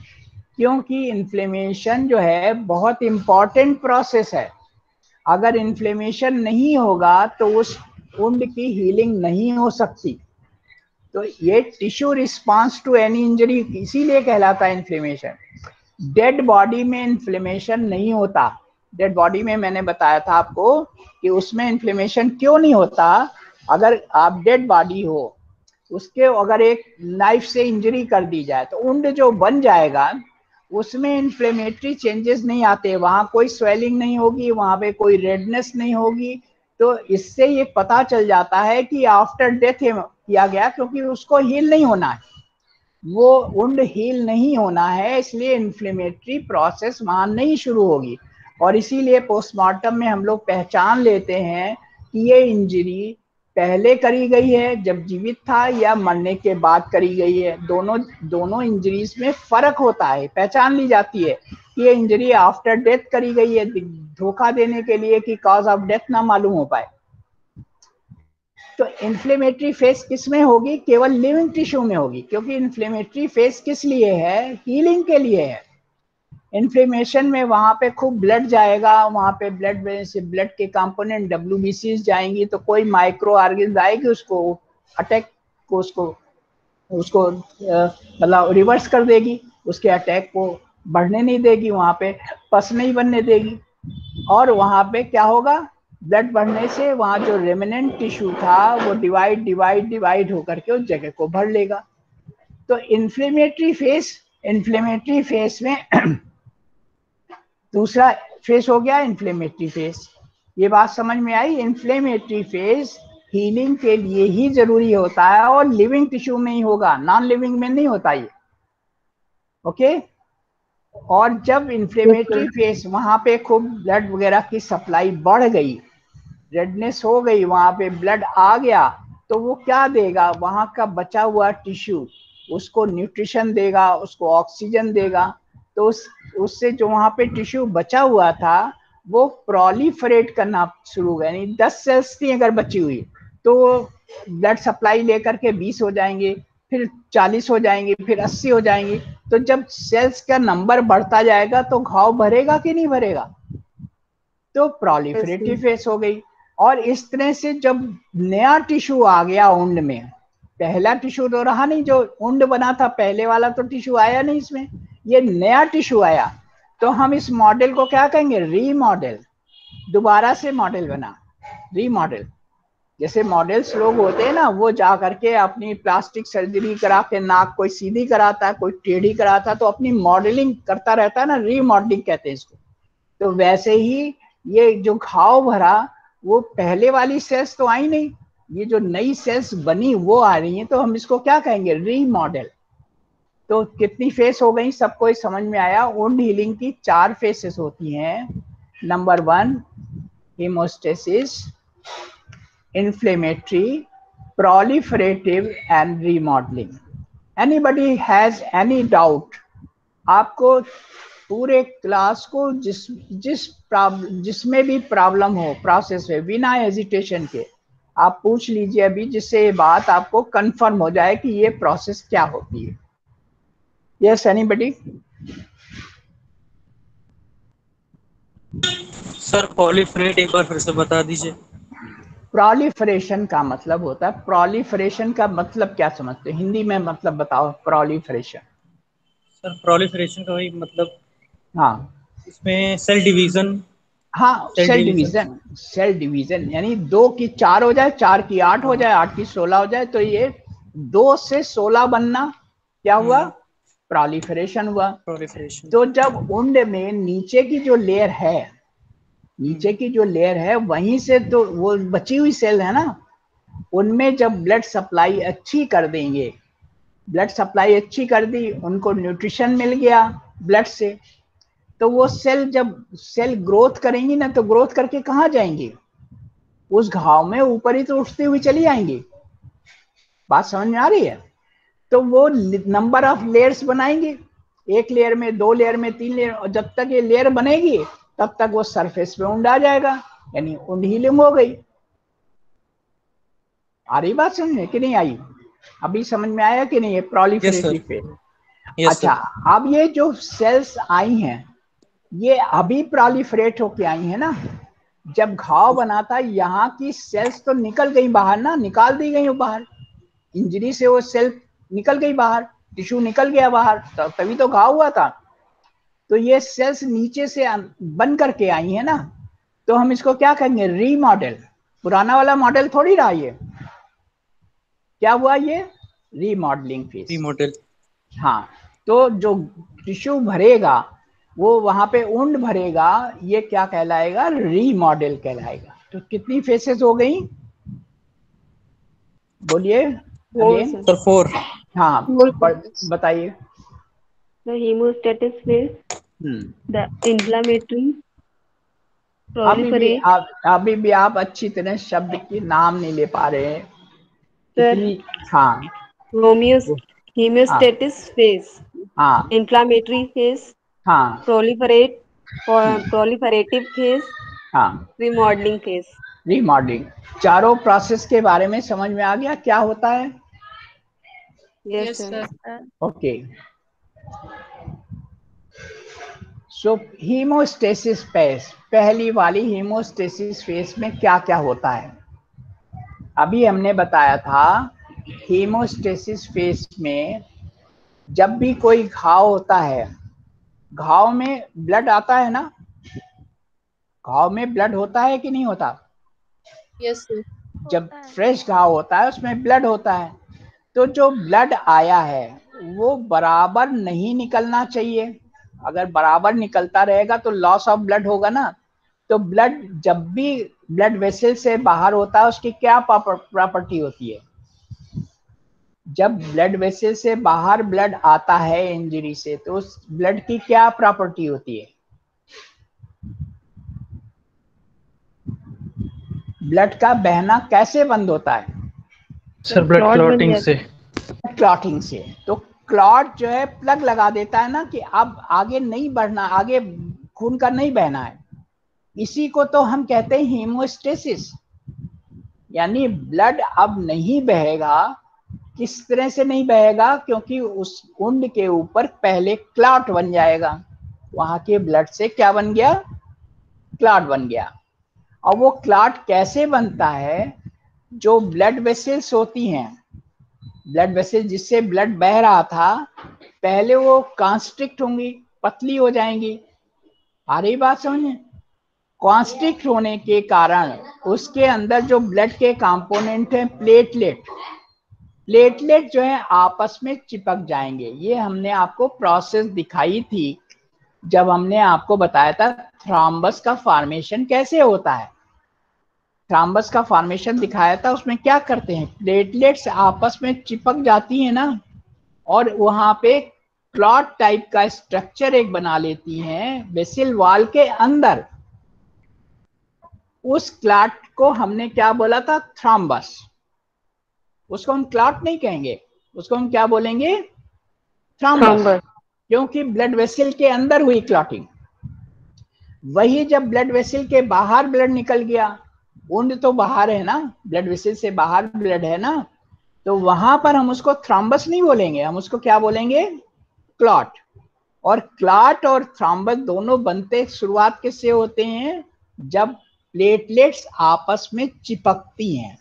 क्योंकि इन्फ्लेमेशन जो है बहुत इंपॉर्टेंट प्रोसेस है। अगर इन्फ्लेमेशन नहीं होगा तो उस वुंड की हीलिंग नहीं हो सकती। तो ये tissue response to any injury इसीलिए कहलाता है इन्फ्लेमेशन। डेड बॉडी में इन्फ्लेमेशन नहीं होता। डेड बॉडी में मैंने बताया था आपको कि उसमें इन्फ्लेमेशन क्यों नहीं होता। अगर आप डेड बॉडी हो, उसके अगर एक नाइफ से इंजरी कर दी जाए तो वुंड जो बन जाएगा उसमें इन्फ्लेमेटरी चेंजेस नहीं आते, वहां कोई स्वेलिंग नहीं होगी, वहां पे कोई रेडनेस नहीं होगी। तो इससे ये पता चल जाता है कि आफ्टर डेथ किया गया, क्योंकि उसको हील नहीं होना है, वो वुंड हील नहीं होना है, इसलिए इन्फ्लेमेटरी प्रोसेस वहां नहीं शुरू होगी। और इसीलिए पोस्टमार्टम में हम लोग पहचान लेते हैं कि ये इंजरी पहले करी गई है जब जीवित था या मरने के बाद करी गई है। दोनों इंजरीज में फर्क होता है, पहचान ली जाती है कि ये इंजरी आफ्टर डेथ करी गई है, धोखा देने के लिए कि कॉज ऑफ डेथ ना मालूम हो पाए। तो इन्फ्लेमेटरी फेस किस में होगी? केवल लिविंग टिश्यू में होगी, क्योंकि इन्फ्लेमेटरी फेस किस लिए है? हीलिंग के लिए है। इन्फ्लेमेशन में वहां पे खूब ब्लड जाएगा, वहां पे ब्लड से ब्लड के कंपोनेंट WBCs जाएंगी, तो कोई माइक्रो ऑर्गेन्स आएगी, उसको अटैक को उसको मतलब रिवर्स कर देगी, उसके अटैक को बढ़ने नहीं देगी, वहां पे पस नहीं बनने देगी। और वहां पे क्या होगा? ब्लड बढ़ने से वहां जो रेमिनेंट टिश्यू था वो डिवाइड होकर के उस जगह को भर लेगा। तो इन्फ्लेमेटरी फेस में दूसरा फेस हो गया इन्फ्लेमेटरी फेस। ये बात समझ में आई? इन्फ्लेमेटरी फेस हीलिंग के लिए ही जरूरी होता है और लिविंग टिश्यू में ही होगा, नॉन लिविंग में नहीं होता ये। ओके। और जब इन्फ्लेमेटरी फेस वहां पे खूब ब्लड वगैरह की सप्लाई बढ़ गई, रेडनेस हो गई, वहां पे ब्लड आ गया, तो वो क्या देगा? वहां का बचा हुआ टिश्यू उसको न्यूट्रिशन देगा, उसको ऑक्सीजन देगा। तो उससे जो वहां पे टिश्यू बचा हुआ था वो प्रोलिफरेट करना शुरू हो गया। यानी 10 सेल्स थी अगर बची हुई, तो ब्लड सप्लाई लेकर के 20 हो जाएंगे, फिर 40 हो जाएंगे, फिर 80 हो जाएंगे। तो जब सेल्स का नंबर बढ़ता जाएगा तो घाव भरेगा कि नहीं भरेगा? तो प्रोलिफरेटिव फेस हो गई। और इस तरह से जब नया टिश्यू आ गया वुंड में, पहला टिश्यू तो रहा नहीं, जो वुंड बना था पहले वाला तो टिश्यू आया नहीं इसमें, ये नया टिश्यू आया, तो हम इस मॉडल को क्या कहेंगे? रीमॉडल। दोबारा से मॉडल बना, रीमॉडल। जैसे मॉडल्स लोग होते हैं ना, वो जा करके अपनी प्लास्टिक सर्जरी करा के नाक कोई सीधी कराता है, कोई टेढ़ी कराता है, तो अपनी मॉडलिंग करता रहता है ना, रीमॉडलिंग कहते हैं इसको। तो वैसे ही ये जो घाव भरा, वो पहले वाली सेल्स तो आई नहीं, ये जो नई सेल्स बनी वो आ रही हैं, तो हम इसको क्या कहेंगे? रीमॉडल। तो कितनी फेस हो गई? सबको समझ में आया? वुंड हीलिंग की 4 फेसेस होती हैं। Number 1 hemostasis, inflammatory, proliferative and remodeling. Anybody has any doubt? आपको पूरे क्लास को जिसमें भी प्रॉब्लम हो प्रोसेस में, बिना हेजिटेशन के आप पूछ लीजिए अभी, जिससे ये बात आपको कंफर्म हो जाए कि ये प्रोसेस क्या होती है। Yes, anybody? सर पॉलीफ्रेट एक बार फिर से बता दीजिए। प्रोलिफरेशन का मतलब होता है, प्रोलिफरेशन का मतलब क्या समझते हो? हिंदी में मतलब बताओ प्रोलिफरेशन। सर प्रोलिफरेशन का वही मतलब, हाँ इसमें सेल डिवीजन। हाँ, सेल डिवीजन यानी 2 की 4 हो जाए, 4 की 8 हो जाए, 8 की 16 हो जाए, तो ये 2 से 16 बनना क्या हुआ? प्रोलिफरेशन हुआ। प्रोलिफरेशन। तो जब वुंड में नीचे की जो लेयर है, वहीं से तो वो बची हुई सेल है ना, उनमें जब ब्लड सप्लाई अच्छी कर देंगे, ब्लड सप्लाई अच्छी कर दी, उनको न्यूट्रिशन मिल गया ब्लड से, तो वो जब सेल ग्रोथ करेंगी ना, तो ग्रोथ करके कहाँ जाएंगी? उस घाव में ऊपर ही तो उठती हुई चली आएंगी। बात समझ में आ रही है? तो वो नंबर ऑफ लेयर्स बनाएंगे, 1 लेयर में, 2 लेयर में, 3 लेयर, और जब तक ये लेयर बनेगी तब तक वो सरफेस पे वुंड आ जाएगा, यानी वुंड हीलिंग हो गई। आ रही बात समझ में कि नहीं आई? अभी समझ में आया कि नहीं? ये प्रोलिफरेटिव फेज। यस अच्छा, अब ये जो सेल्स आई हैं ये अभी प्रोलिफरेट होके आई है ना। जब घाव बना था यहाँ की सेल्स तो निकल गई बाहर ना, निकाल दी गई बाहर, इंजरी से वो सेल निकल गई बाहर, टिश्यू निकल गया बाहर, तभी तो घाव हुआ था। तो ये सेल्स नीचे से बन करके आई है ना, तो हम इसको क्या कहेंगे, रीमॉडल। पुराना वाला मॉडल थोड़ी रहा ये, क्या हुआ ये, रीमॉडलिंग फेज। रीमॉडल। हाँ, तो जो टिश्यू भरेगा वो वहां पे उंड भरेगा, ये क्या कहलाएगा, रीमॉडल कहलाएगा। तो कितनी फेसेस हो गई, बोलिए अगेन। सर 4। हाँ, Four phases. बताइए। The hemostasis phase, the inflammatory, proliferate. अभी भी आप अच्छी तरह शब्द के नाम नहीं ले पा रहे हैं Sir, इतनी। हाँ hemostasis phase, हाँ inflammatory phase, हाँ proliferative phase, हाँ, remodeling phase. रीमॉडलिंग। चारों प्रोसेस के बारे में समझ में आ गया क्या होता है। Yes, Yes, sir. sir. Okay, so hemostasis phase, पहली वाली हीमोस्टेसिस फेज में क्या क्या होता है, अभी हमने बताया था। हीमोस्टेसिस फेज में जब भी कोई घाव होता है, घाव में ब्लड आता है ना, घाव में ब्लड होता है कि नहीं होता, Yes, sir. जब होता है। फ्रेश घाव होता है उसमें ब्लड होता है। तो जो ब्लड आया है वो बराबर नहीं निकलना चाहिए, अगर बराबर निकलता रहेगा तो लॉस ऑफ ब्लड होगा ना। तो ब्लड जब भी ब्लड वेसल से बाहर होता है उसकी क्या प्रॉपर्टी होती है, जब ब्लड वेसल से बाहर ब्लड आता है इंजरी से तो उस ब्लड की क्या प्रॉपर्टी होती है, ब्लड का बहना कैसे बंद होता है, सर ब्लड Clot बन क्लॉटिंग जाता से। क्लॉटिंग से। तो क्लॉट जो है प्लग लगा देता है ना कि अब आगे नहीं बढ़ना, आगे खून का नहीं बहना है। इसी को तो हम कहते हैं हीमोस्टेसिस, यानी ब्लड अब नहीं बहेगा। किस तरह से नहीं बहेगा, क्योंकि उस उंड के ऊपर पहले क्लॉट बन जाएगा, वहां के ब्लड से क्या बन गया, क्लॉट बन गया। और वो क्लॉट कैसे बनता है, जो ब्लड वेसल्स होती हैं, ब्लड वेसल जिससे ब्लड बह रहा था, पहले वो कॉन्स्ट्रिक्ट होंगी, पतली हो जाएंगी। आ रही बात समझ में, कॉन्स्ट्रिक्ट होने के कारण उसके अंदर जो ब्लड के कंपोनेंट हैं प्लेटलेट, प्लेटलेट जो है आपस में चिपक जाएंगे। ये हमने आपको प्रोसेस दिखाई थी जब हमने आपको बताया था थ्रॉम्बस का फॉर्मेशन कैसे होता है। थ्रॉम्बस का फॉर्मेशन दिखाया था, उसमें क्या करते हैं, प्लेटलेट्स आपस में चिपक जाती हैं ना, और वहां पे क्लॉट टाइप का स्ट्रक्चर एक बना लेती हैं वेसल वॉल के अंदर। उस क्लॉट को हमने क्या बोला था, थ्रॉम्बस। उसको हम क्लॉट नहीं कहेंगे, उसको हम क्या बोलेंगे, थ्रॉम्बस, Thrombus. क्योंकि ब्लड वेसल के अंदर हुई क्लॉटिंग। वही जब ब्लड वेसल के बाहर ब्लड निकल गया, वुंड तो बाहर है ना, ब्लड वेसल से बाहर ब्लड है ना, तो वहां पर हम उसको थ्रॉम्बस नहीं बोलेंगे, हम उसको क्या बोलेंगे, क्लॉट। और क्लॉट और थ्रॉम्बस दोनों बनते शुरुआत किससे होते हैं, जब प्लेटलेट्स आपस में चिपकती हैं,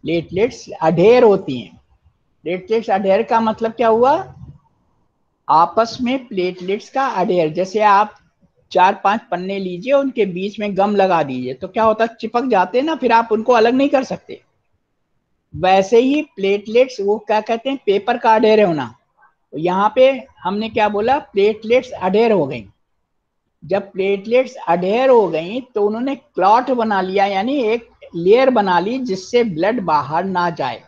प्लेटलेट्स अढेर होती हैं। प्लेटलेट्स अढेर का मतलब क्या हुआ, आपस में प्लेटलेट्स का अढेर, जैसे आप 4-5 पन्ने लीजिए, उनके बीच में गम लगा दीजिए, तो क्या होता है, चिपक जाते हैं ना, फिर आप उनको अलग नहीं कर सकते। वैसे ही प्लेटलेट्स, वो क्या कहते हैं, पेपर का अढेर होना। यहाँ पे हमने क्या बोला, प्लेटलेट्स अढेर हो गई। जब प्लेटलेट्स अढेर हो गई तो उन्होंने क्लॉट बना लिया, यानी एक लेयर बना ली जिससे ब्लड बाहर ना जाए,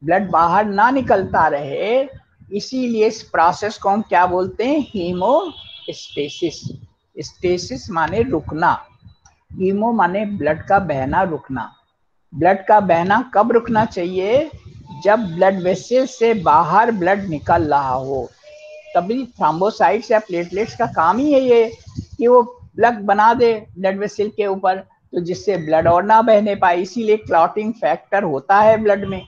ब्लड बाहर ना निकलता रहे। इसीलिए इस प्रोसेस को हम क्या बोलते हैं, हीमोस्टेसिस। स्टेसिस माने रुकना, हीमो माने ब्लड का बहना, रुकना। ब्लड का बहना कब रुकना चाहिए, जब ब्लड वेसल से बाहर ब्लड निकल रहा हो, तभी थ्रोम्बोसाइट्स या प्लेटलेट्स का काम ही है ये कि वो प्लग बना दे ब्लड वेसल के ऊपर, तो जिससे ब्लड और ना बहने पाए। इसीलिए क्लॉटिंग फैक्टर होता है ब्लड में।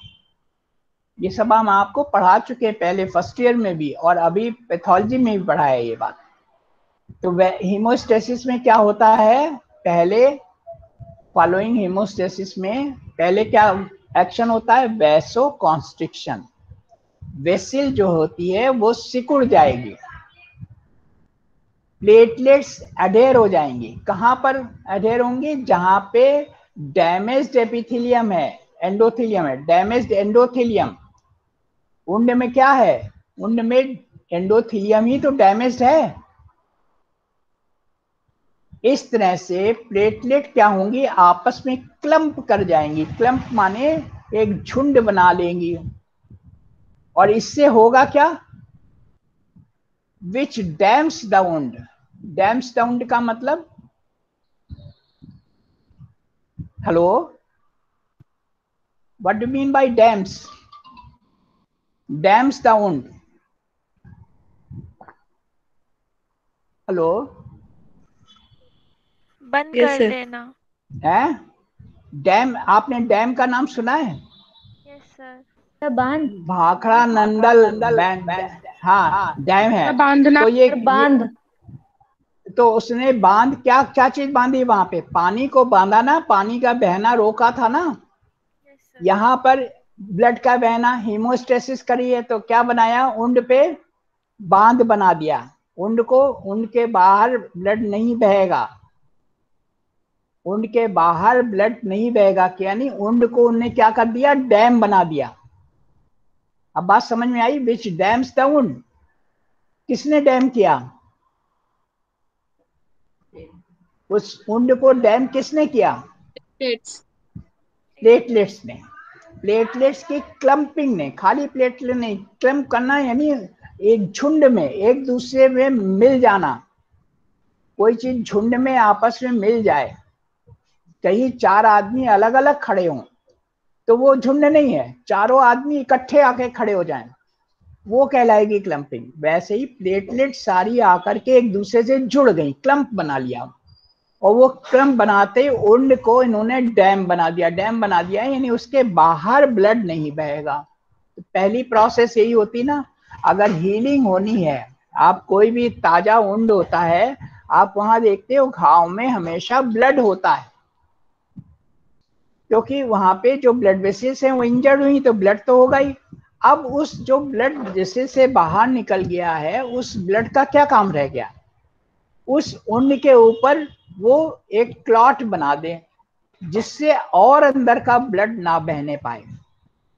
ये सब हम आपको पढ़ा चुके हैं पहले फर्स्ट ईयर में भी, और अभी पैथोलॉजी में भी पढ़ा है ये बात। तो हीमोस्टेसिस में क्या होता है, पहले फॉलोइंग हीमोस्टेसिस में पहले क्या एक्शन होता है, वैसो कॉन्स्ट्रिक्शन। वेसिल जो होती है वो सिकुड़ जाएगी, प्लेटलेट्स अडेयर हो जाएंगी। कहां पर अडेयर होंगी, जहां पे डैमेज्ड एपिथेलियम है, एंडोथेलियम है, डैमेज्ड एंडोथेलियम। उंड में क्या है, उंड में एंडोथेलियम ही तो डैमेज्ड है। इस तरह से प्लेटलेट क्या होंगी, आपस में क्लम्प कर जाएंगी। क्लम्प माने एक झुंड बना लेंगी, और इससे होगा क्या, which dams the wound. Dams the wound का मतलब, hello, what do mean by dams, dams the wound, hello, बंद Yes, कर sir. देना। है डैम, आपने डैम का नाम सुना है, यस सर। बांध, भाखड़ा नंदल हाँ डैम है। बांधना, तो ये बांध। तो उसने बांध क्या क्या चीज बांधी वहां पे, पानी को बांधा ना, पानी का बहना रोका था ना। Yes sir. यहाँ पर ब्लड का बहना, हीमोस्टेसिस करी है, तो क्या बनाया, उंड पे बांध बना दिया। उंड को, उंड के बाहर ब्लड नहीं बहेगा, उंड के बाहर ब्लड नहीं बहेगा, यानी उंड को उनने क्या कर दिया, डैम बना दिया। अब बात समझ में आई, विच डैम्स द वुंड, किसने डैम किया, उस उंड को डैम किसने किया, प्लेट्स। प्लेटलेट्स ने। प्लेटलेट्स की क्लम्पिंग ने, खाली प्लेटलेट नहीं, क्लम्प करना यानी एक झुंड में एक दूसरे में मिल जाना। कोई चीज झुंड में आपस में मिल जाए, कहीं चार आदमी अलग अलग खड़े हों तो वो झुंड नहीं है, चारों आदमी इकट्ठे आके खड़े हो जाएं, वो कहलाएगी क्लम्पिंग। वैसे ही प्लेटलेट सारी आकर के एक दूसरे से जुड़ गई, क्लम्प बना लिया, और वो क्लम्प बनाते उंड को इन्होंने डैम बना दिया। डैम बना दिया यानी उसके बाहर ब्लड नहीं बहेगा। तो पहली प्रोसेस यही होती ना, अगर हीलिंग होनी है, आप कोई भी ताजा उंड होता है, आप वहां देखते हो घाव में हमेशा ब्लड होता है, क्योंकि वहां पे जो ब्लड वेसल्स हैं वो इंजर्ड हुई तो ब्लड तो होगा ही। अब उस जो ब्लड वेसल से बाहर निकल गया है, उस ब्लड का क्या काम रह गया, उस उंड के ऊपर वो एक क्लॉट बना दे, जिससे और अंदर का ब्लड ना बहने पाए।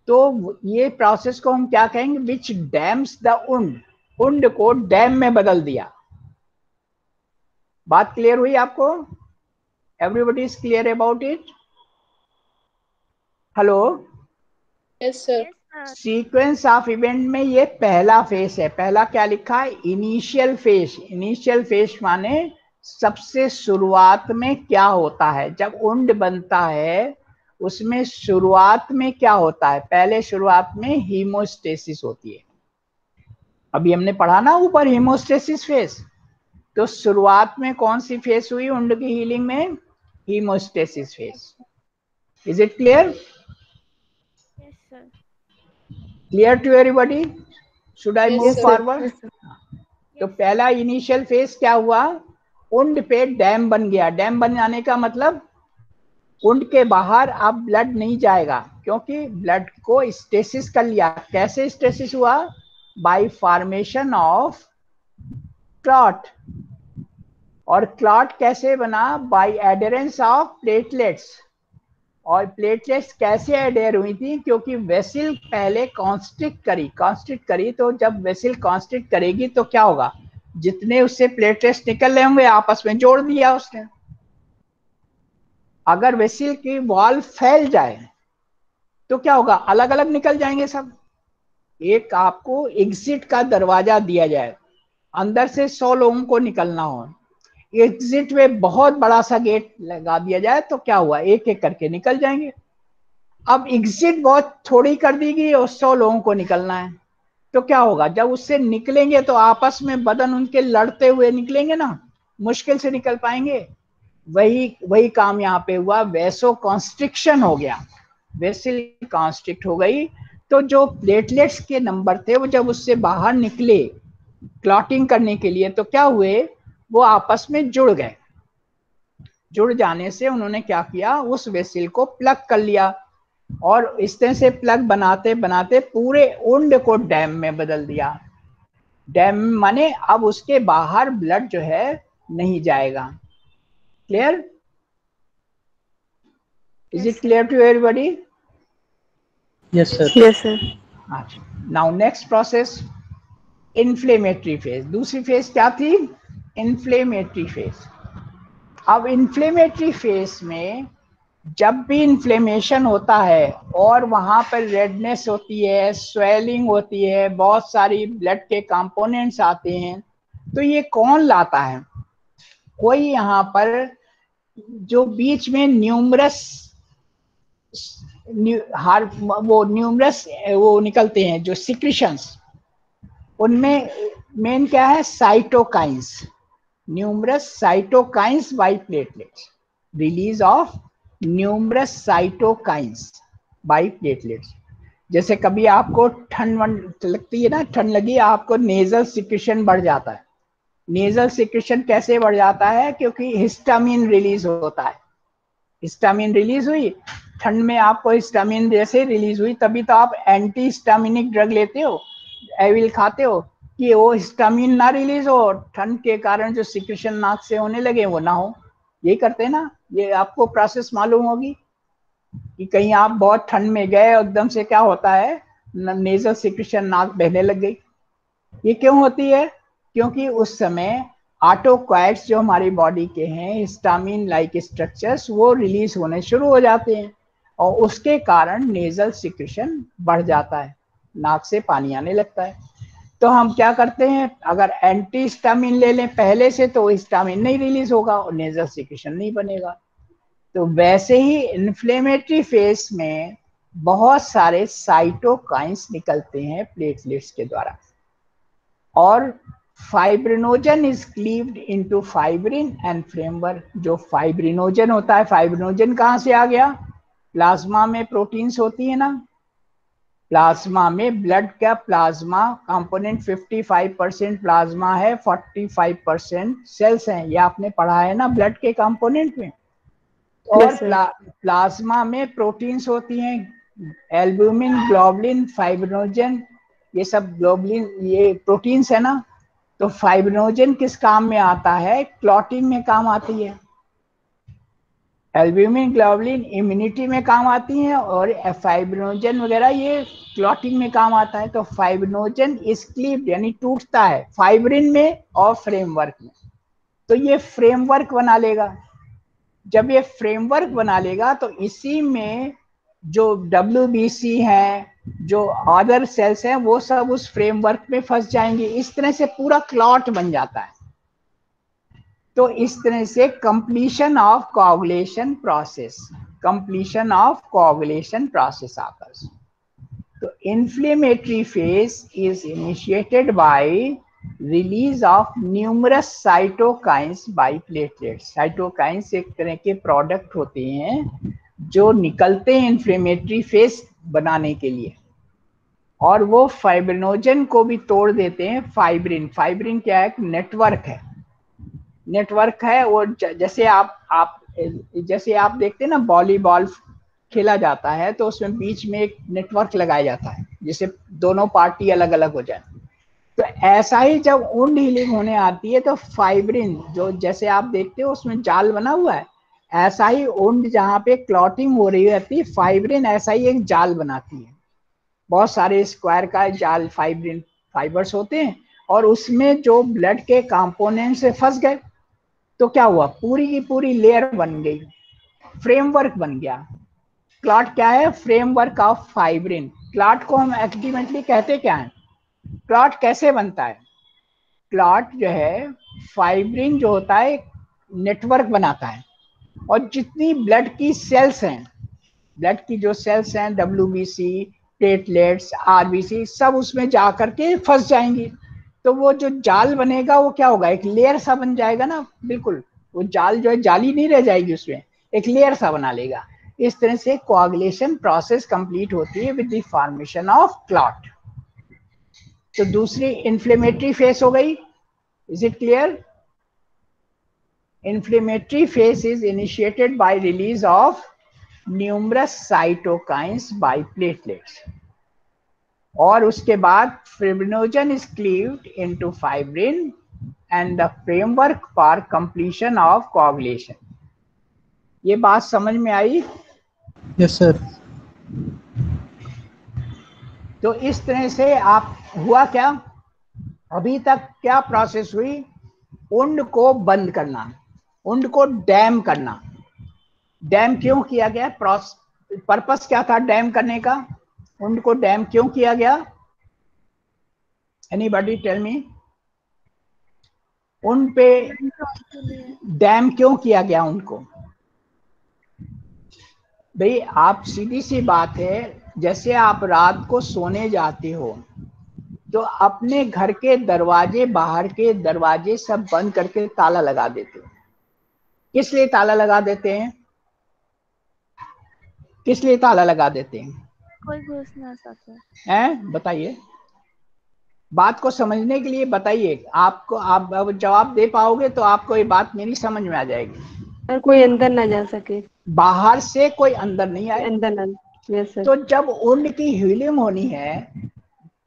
तो ये प्रोसेस को हम क्या कहेंगे, विच डैम्स द उंड, उंड को डैम में बदल दिया। बात क्लियर हुई आपको, everybody is clear about it, hello. Yes sir. Yes sir. Sequence of event में ये पहला फेज है। पहला क्या लिखा है, इनिशियल फेज। इनिशियल फेज माने सबसे शुरुआत में क्या होता है, जब उंड बनता है उसमें शुरुआत में क्या होता है, पहले शुरुआत में हीमोस्टेसिस होती है। अभी हमने पढ़ा ना ऊपर हीमोस्टेसिस फेज, तो शुरुआत में कौन सी फेज हुई उंड की हीलिंग में, hemostasis phase. Is it clear, yes sir. Clear to everybody, should I Yes, move sir. Forward. Yes, sir. तो पहला इनिशियल फेज क्या हुआ, उंड पे डैम बन गया। डैम बन जाने का मतलब उंड के बाहर अब ब्लड नहीं जाएगा, क्योंकि ब्लड को स्टेसिस कर लिया। कैसे स्टेसिस हुआ, बाय फॉर्मेशन ऑफ क्लॉट। और क्लॉट कैसे बना, बाय एडेरेंस ऑफ प्लेटलेट्स। और प्लेटलेट्स कैसे एडेयर हुई थी, क्योंकि वेसिल पहले कॉन्स्ट्रिक्ट करी। तो जब वेसिल कॉन्स्ट्रिक्ट करेगी तो क्या होगा, जितने उससे प्लेटलेट्स निकल रहे होंगे आपस में जोड़ दिया उसने। अगर वेसिल की वॉल फैल जाए तो क्या होगा, अलग अलग निकल जाएंगे सब। एक आपको एग्जिट का दरवाजा दिया जाए, अंदर से 100 लोगों को निकलना हो, एग्जिट में बहुत बड़ा सा गेट लगा दिया जाए तो क्या हुआ, एक एक करके निकल जाएंगे। अब एग्जिट बहुत थोड़ी कर दी गई और 100 लोगों को निकलना है, तो क्या होगा, जब उससे निकलेंगे तो आपस में बदन उनके लड़ते हुए निकलेंगे ना, मुश्किल से निकल पाएंगे। वही काम यहाँ पे हुआ, वेसो कॉन्स्ट्रिक्शन हो गया, वेसिल कॉन्स्ट्रिक्ट हो गई। तो जो प्लेटलेट्स के नंबर थे वो जब उससे बाहर निकले क्लॉटिंग करने के लिए, तो क्या हुए, वो आपस में जुड़ गए। जुड़ जाने से उन्होंने क्या किया, उस वेसिल को प्लग कर लिया, और इस तरह से प्लग बनाते बनाते पूरे उंड को डैम में बदल दिया। डैम माने अब उसके बाहर ब्लड जो है नहीं जाएगा। Clear? Is it clear to everybody? Yes sir. Yes, sir. अच्छा, now next process, inflammatory phase. दूसरी फेज क्या थी? Inflammatory phase. अब इन्फ्लेमेटरी फेज में जब भी इन्फ्लेमेशन होता है और वहां पर रेडनेस होती है, स्वेलिंग होती है, बहुत सारी ब्लड के कंपोनेंट्स आते हैं, तो ये कौन लाता है? कोई यहाँ पर जो बीच में न्यूमरस वो निकलते हैं जो सिक्रीशंस, उनमें मेन क्या है? Cytokines, numerous cytokines by platelets, release of numerous cytokines by platelets. जैसे कभी आपको ठंड लगती है ना, ठंड लगी आपको, नेजल सिक्रीशन बढ़ जाता है। नेजल सिक्रीशन कैसे बढ़ जाता है? क्योंकि हिस्टामिन रिलीज होता है। हिस्टामिन रिलीज हुई, ठंड में आपको हिस्टामिन जैसे रिलीज हुई, तभी तो आप एंटी हिस्टामिनिक ड्रग लेते हो, एविल खाते हो, कि वो हिस्टामिन ना रिलीज हो, ठंड के कारण जो सिक्रेशन नाक से होने लगे वो ना हो। यही करते हैं ना, ये आपको प्रोसेस मालूम होगी कि कहीं आप बहुत ठंड में गए और एकदम से क्या होता है, नेजल सिक्रेशन नाक बहने लग गई। ये क्यों होती है? क्योंकि उस समय ऑटोक्वाइट्स जो हमारी बॉडी के हैं, हिस्टामिन लाइक स्ट्रक्चर्स, वो रिलीज होने शुरू हो जाते हैं और उसके कारण नेजल सिक्रेशन बढ़ जाता है, नाक से पानी आने लगता है। तो हम क्या करते हैं, अगर एंटी हिस्टामिन ले लें पहले से, तो हिस्टामिन नहीं रिलीज होगा और नेजल सिक्रेशन नहीं बनेगा। तो वैसे ही इन्फ्लेमेटरी फेज में बहुत सारे साइटोकाइंस निकलते हैं प्लेटलेट्स के द्वारा, और fibrinogen is cleaved into fibrin and framework. जो फाइब्रिनोजन होता है, फाइब्रिनोजन कहाँ से आ गया? प्लाज्मा में प्रोटीन्स होती है ना, प्लाज्मा में ब्लड का प्लाज्मा कंपोनेंट 55% प्लाज्मा है, 45% सेल्स हैं, ये आपने पढ़ा है ना ब्लड के कंपोनेंट में। और Yes, sir. प्लाज्मा में प्रोटीन्स होती हैं, एल्ब्यूमिन, ग्लोबुलिन, फाइब्रिनोजन, ये सब ग्लोबुलिन, ये प्रोटीन्स है ना। तो फाइब्रिनोजन किस काम में आता है? क्लॉटिंग में काम आती है। एल्ब्यूमिन, ग्लोबुलिन इम्यूनिटी में काम आती हैं, और फाइब्रिनोजन वगैरह ये क्लॉटिंग में काम आता है। तो फाइब्रिनोजन इज क्लीव्ड यानी टूटता है फाइब्रिन में और फ्रेमवर्क में, तो ये फ्रेमवर्क बना लेगा। जब ये फ्रेमवर्क बना लेगा तो इसी में जो WBC है, जो अदर सेल्स हैं, वो सब उस फ्रेमवर्क में फंस जाएंगे। इस तरह से पूरा क्लॉट बन जाता है। तो इस तरह से completion of coagulation process, completion of coagulation process occurs. तो inflammatory phase is initiated by release of numerous cytokines by platelets. Cytokines एक तरह के प्रोडक्ट होते हैं जो निकलते हैं इन्फ्लेमेटरी फेज बनाने के लिए, और वो फाइब्रिनोजन को भी तोड़ देते हैं। फाइब्रिन, फाइब्रिन क्या है? नेटवर्क है, नेटवर्क है वो। जैसे आप देखते हैं ना, वॉलीबॉल खेला जाता है तो उसमें बीच में एक नेटवर्क लगाया जाता है जिससे दोनों पार्टी अलग अलग हो जाए। तो ऐसा ही जब वुंड हीलिंग होने आती है तो फाइब्रिन, जो जैसे आप देखते हो उसमें जाल बना हुआ है, ऐसा ही वुंड जहाँ पे क्लॉटिंग हो रही रहती है, फाइब्रिन ऐसा ही एक जाल बनाती है। बहुत सारे स्क्वायर का जाल फाइब्रिन फाइबर्स होते हैं, और उसमें जो ब्लड के कंपोनेंट से फंस गए तो क्या हुआ, पूरी की पूरी लेयर बन गई, फ्रेमवर्क बन गया। क्लॉट क्या है? Framework of fibrin. क्लॉट को हम अल्टीमेटली कहते क्या है? क्लॉट कैसे बनता है? क्लॉट जो है, फाइब्रिन जो होता है नेटवर्क बनाता है, और जितनी ब्लड की सेल्स हैं, ब्लड की जो सेल्स हैं, WBC, प्लेटलेट्स, RBC, सब उसमें जा करके फंस जाएंगी। तो वो जो जाल बनेगा वो क्या होगा? एक लेयर सा बन जाएगा ना, बिल्कुल वो जाल जो है जाली नहीं रह जाएगी, उसमें एक लेयर सा बना लेगा। इस तरह से कोआगुलेशन प्रोसेस कंप्लीट होती है with the formation of clot. तो दूसरी इन्फ्लेमेटरी फेस हो गई। Is it clear? Inflammatory phase is initiated by release of numerous cytokines by platelets, और उसके बाद fibrinogen is cleaved into fibrin and the framework for completion of coagulation। ये बात समझ में आई? Yes sir. तो इस तरह से आप हुआ क्या, अभी तक क्या प्रोसेस हुई? उंड को बंद करना, उंड को डैम करना। डैम क्यों किया गया? पर्पस क्या था डैम करने का? उंड को डैम क्यों किया गया? Anybody tell me? उंड पे डैम क्यों किया गया उनको? भाई आप, सीधी सी बात है, जैसे आप रात को सोने जाते हो तो अपने घर के दरवाजे, बाहर के दरवाजे सब बंद करके ताला लगा देते हो। किस लिए ताला लगा देते हैं? किस लिए ताला लगा देते हैं? कोई घुस ना सके। हैं? बताइए, बात को समझने के लिए बताइए। आपको, आप जवाब दे पाओगे तो आपको ये बात मेरी समझ में आ जाएगी। सर कोई अंदर ना जा सके, बाहर से कोई अंदर नहीं आए। अंदर ना। Yes sir. तो जब उंड की हीलिंग होनी है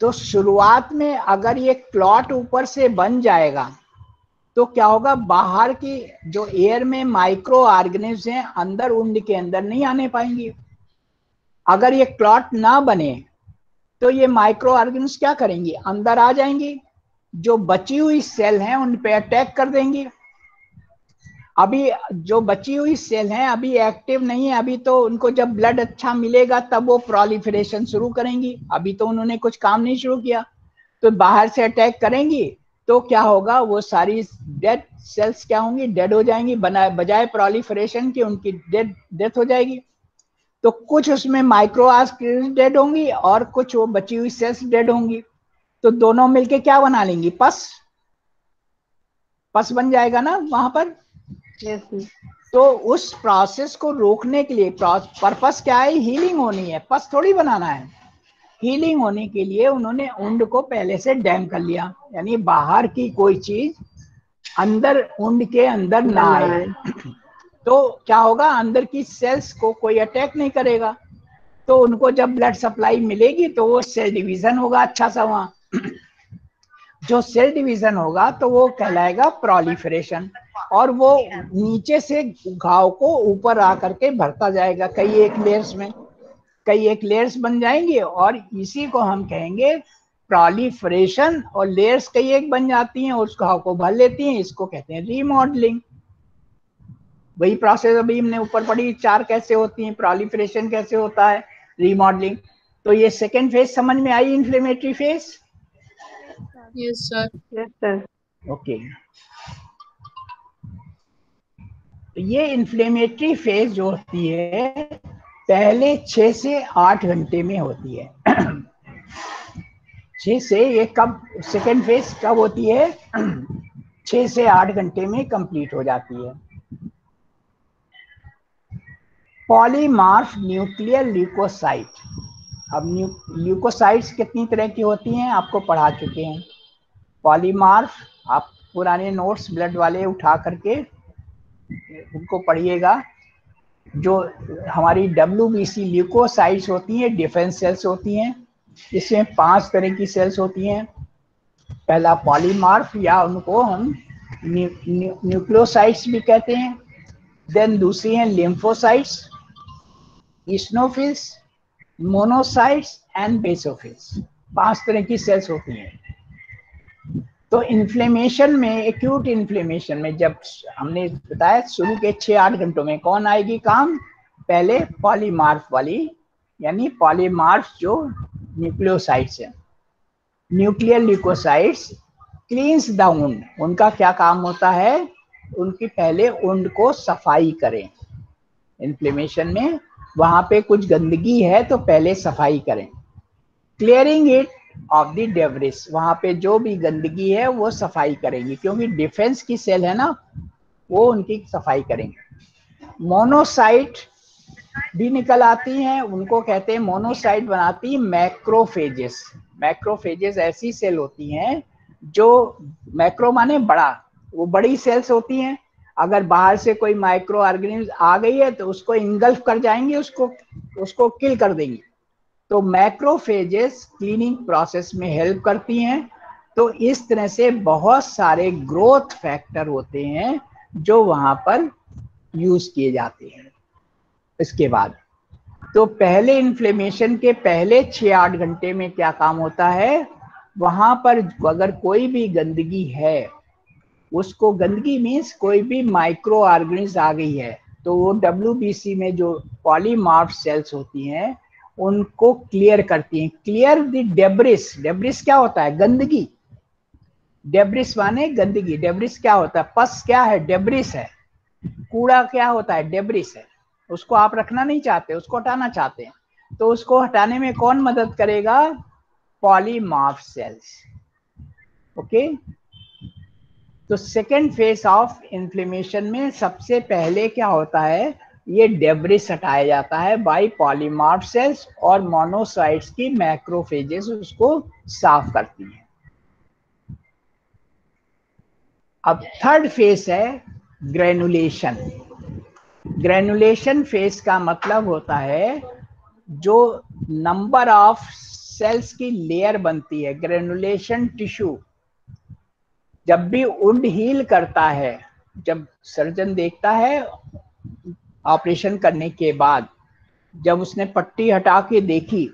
तो शुरुआत में अगर ये क्लॉट ऊपर से बन जाएगा तो क्या होगा, बाहर की जो एयर में माइक्रो ऑर्गेनिज्म हैं अंदर उंड के अंदर नहीं आने पाएंगे। अगर ये क्लॉट ना बने तो ये माइक्रो ऑर्गेनिज्म क्या करेंगे, अंदर आ जाएंगे, जो बची हुई सेल हैं उन पे अटैक कर देंगे। अभी जो बची हुई सेल हैं अभी एक्टिव नहीं है, अभी तो उनको जब ब्लड अच्छा मिलेगा तब वो प्रोलिफरेशन शुरू करेंगी। अभी तो उन्होंने कुछ काम नहीं शुरू किया, तो बाहर से अटैक करेंगी तो क्या होगा, वो सारी डेड सेल्स क्या होंगी, डेड हो जाएंगी, बजाय प्रोलिफरेशन की उनकी डेथ हो जाएगी। तो कुछ उसमें माइक्रो ऑर्गेनिज्म डेड होंगी और कुछ वो बची हुई सेल्स डेड होंगी। तो दोनों मिलके क्या बना लेंगी, पस बन जाएगा ना वहां पर। Yes sir. तो उस प्रोसेस को रोकने के लिए, पर्पस क्या है, हीलिंग होनी है, पस थोड़ी बनाना है। हीलिंग होने के लिए उन्होंने उंड को पहले से डैम कर लिया, यानी बाहर की कोई चीज अंदर उंड के अंदर ना आए। तो क्या होगा, अंदर की सेल्स को कोई अटैक नहीं करेगा। तो उनको जब ब्लड सप्लाई मिलेगी तो वो सेल डिवीजन होगा अच्छा सा वहां। जो सेल डिवीजन होगा तो वो कहलाएगा प्रोलिफरेशन, और वो नीचे से घाव को ऊपर आकर के भरता जाएगा कई एक लेयर्स में, कई एक लेयर्स बन जाएंगे, और इसी को हम कहेंगे प्रोलिफरेशन। और लेयर्स कई एक बन जाती हैं, उस घाव को भर लेती हैं, इसको कहते हैं रीमॉडलिंग। वही प्रोसेस अभी हमने ऊपर पढ़ी, 4 कैसे होती हैं, प्रोलिफरेशन कैसे होता है, रीमॉडलिंग। तो ये सेकेंड फेज समझ में आई, inflammatory phase. Yes sir. Yes sir. Okay, तो ये इन्फ्लेमेटरी फेज जो होती है पहले 6 से 8 घंटे में होती है। 6 से, ये कब सेकेंड फेज कब होती है, 6 से 8 घंटे में कंप्लीट हो जाती है। पॉलीमार्फ न्यूक्लियर ल्यूकोसाइट। अब ल्यूकोसाइट्स कितनी तरह की होती हैं आपको पढ़ा चुके हैं। पॉलीमार्फ, आप पुराने नोट्स ब्लड वाले उठा करके उनको पढ़िएगा। जो हमारी WBC ल्यूकोसाइट्स होती हैं, डिफेंस सेल्स होती हैं, इसमें 5 तरह की सेल्स होती हैं। पहला पॉलीमार्फ, या उनको हम न्यूक्लियोसाइट्स भी कहते हैं। देन दूसरी हैं लिम्फोसाइट्स, इस्नोफिल्स, मोनोसाइट्स एंड बेसोफिल्स। 5 तरह की सेल्स होती हैं। तो इन्फ्लेमेशन में, एक्यूट इन्फ्लेमेशन में, जब हमने बताया शुरू के 6-8 घंटों में कौन आएगी काम, पहले पॉलीमार्फ वाली, यानी पॉलीमार्फ जो न्यूक्लियोसाइट्स है, nuclear leukocytes cleans the wound. उनका क्या काम होता है, उनकी पहले वुंड को सफाई करें। इन्फ्लेमेशन में वहां पे कुछ गंदगी है तो पहले सफाई करें। Clearing it of the debris, वहां पे जो भी गंदगी है वो सफाई करेंगी, क्योंकि डिफेंस की सेल है ना, वो उनकी सफाई करेंगे। मोनोसाइट भी निकल आती हैं, उनको कहते हैं मोनोसाइट बनाती मैक्रोफेजेस। मैक्रोफेजेस ऐसी सेल होती हैं जो, मैक्रो माने बड़ा, वो बड़ी सेल्स होती हैं। अगर बाहर से कोई माइक्रो ऑर्गेनिज्म आ गई है तो उसको इंगल्फ कर जाएंगे, उसको किल कर देंगे। तो मैक्रोफेजेस क्लीनिंग प्रोसेस में हेल्प करती हैं। तो इस तरह से बहुत सारे ग्रोथ फैक्टर होते हैं जो वहां पर यूज किए जाते हैं। इसके बाद तो पहले इन्फ्लेमेशन के पहले 6-8 घंटे में क्या काम होता है, वहां पर अगर कोई भी गंदगी है, उसको, गंदगी मीन्स कोई भी माइक्रो ऑर्गेनिज्म आ गई है, तो वो WBC में जो पॉलीमॉर्फ सेल्स होती हैं उनको क्लियर करती हैं। Clear the debris. डेब्रिस क्या होता है? गंदगी। डेब्रिस माने गंदगी। डेब्रिस क्या होता है? पस क्या है? डेब्रिस है। कूड़ा क्या होता है? डेब्रिस है। उसको आप रखना नहीं चाहते, उसको हटाना चाहते हैं, तो उसको हटाने में कौन मदद करेगा? Polymorph cells. ओके। तो सेकेंड फेज ऑफ इन्फ्लेमेशन में सबसे पहले क्या होता है, ये डेब्रिस हटाया जाता है बाय पॉलीमॉर्फ सेल्स, और मोनोसाइट्स की मैक्रोफेजेस उसको साफ करती हैं। अब थर्ड फेज है ग्रेनुलेशन। ग्रेनुलेशन फेज का मतलब होता है जो नंबर ऑफ सेल्स की लेयर बनती है। ग्रेनुलेशन टिश्यू जब भी वुंड हील करता है, जब सर्जन देखता है ऑपरेशन करने के बाद, जब उसने पट्टी हटा के देखी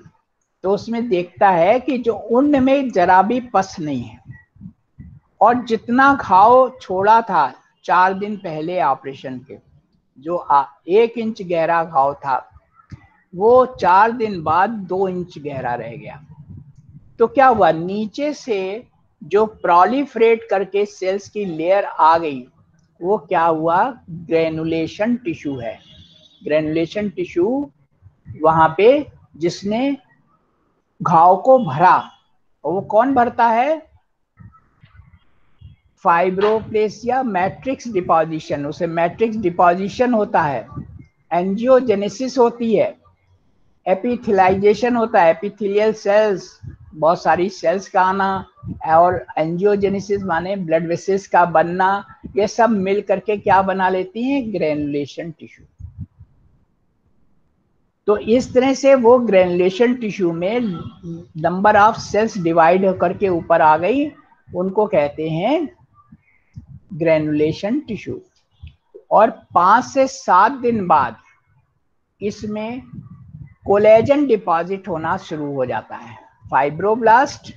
तो उसमें देखता है कि जो वुंड में जरा भी पस नहीं है, और जितना घाव छोड़ा था 4 दिन पहले ऑपरेशन के, जो 1 इंच गहरा घाव था, वो 4 दिन बाद 2 इंच गहरा रह गया। तो क्या हुआ, नीचे से जो प्रोलिफरेट करके सेल्स की लेयर आ गई, वो क्या हुआ, ग्रेनुलेशन टिश्यू है। ग्रेनुलेशन टिश्यू वहां पे जिसने घाव को भरा, और वो कौन भरता है? फाइब्रोप्लेसिया मैट्रिक्स डिपोजिशन, उसे मैट्रिक्स डिपोजिशन होता है, एंजियोजेनेसिस होती है, एपिथेलाइजेशन होता है, एपिथेलियल सेल्स, बहुत सारी सेल्स का आना, और एंजियोजेनेसिस माने ब्लड वेसल्स का बनना, ये सब मिल करके क्या बना लेती हैं? Granulation tissue. तो इस तरह से वो ग्रेनुलेशन टिश्यू में नंबर ऑफ सेल्स डिवाइड होकर के ऊपर आ गई, उनको कहते हैं ग्रेनुलेशन टिश्यू। और 5 से 7 दिन बाद इसमें कोलेजन डिपॉजिट होना शुरू हो जाता है। फाइब्रोब्लास्ट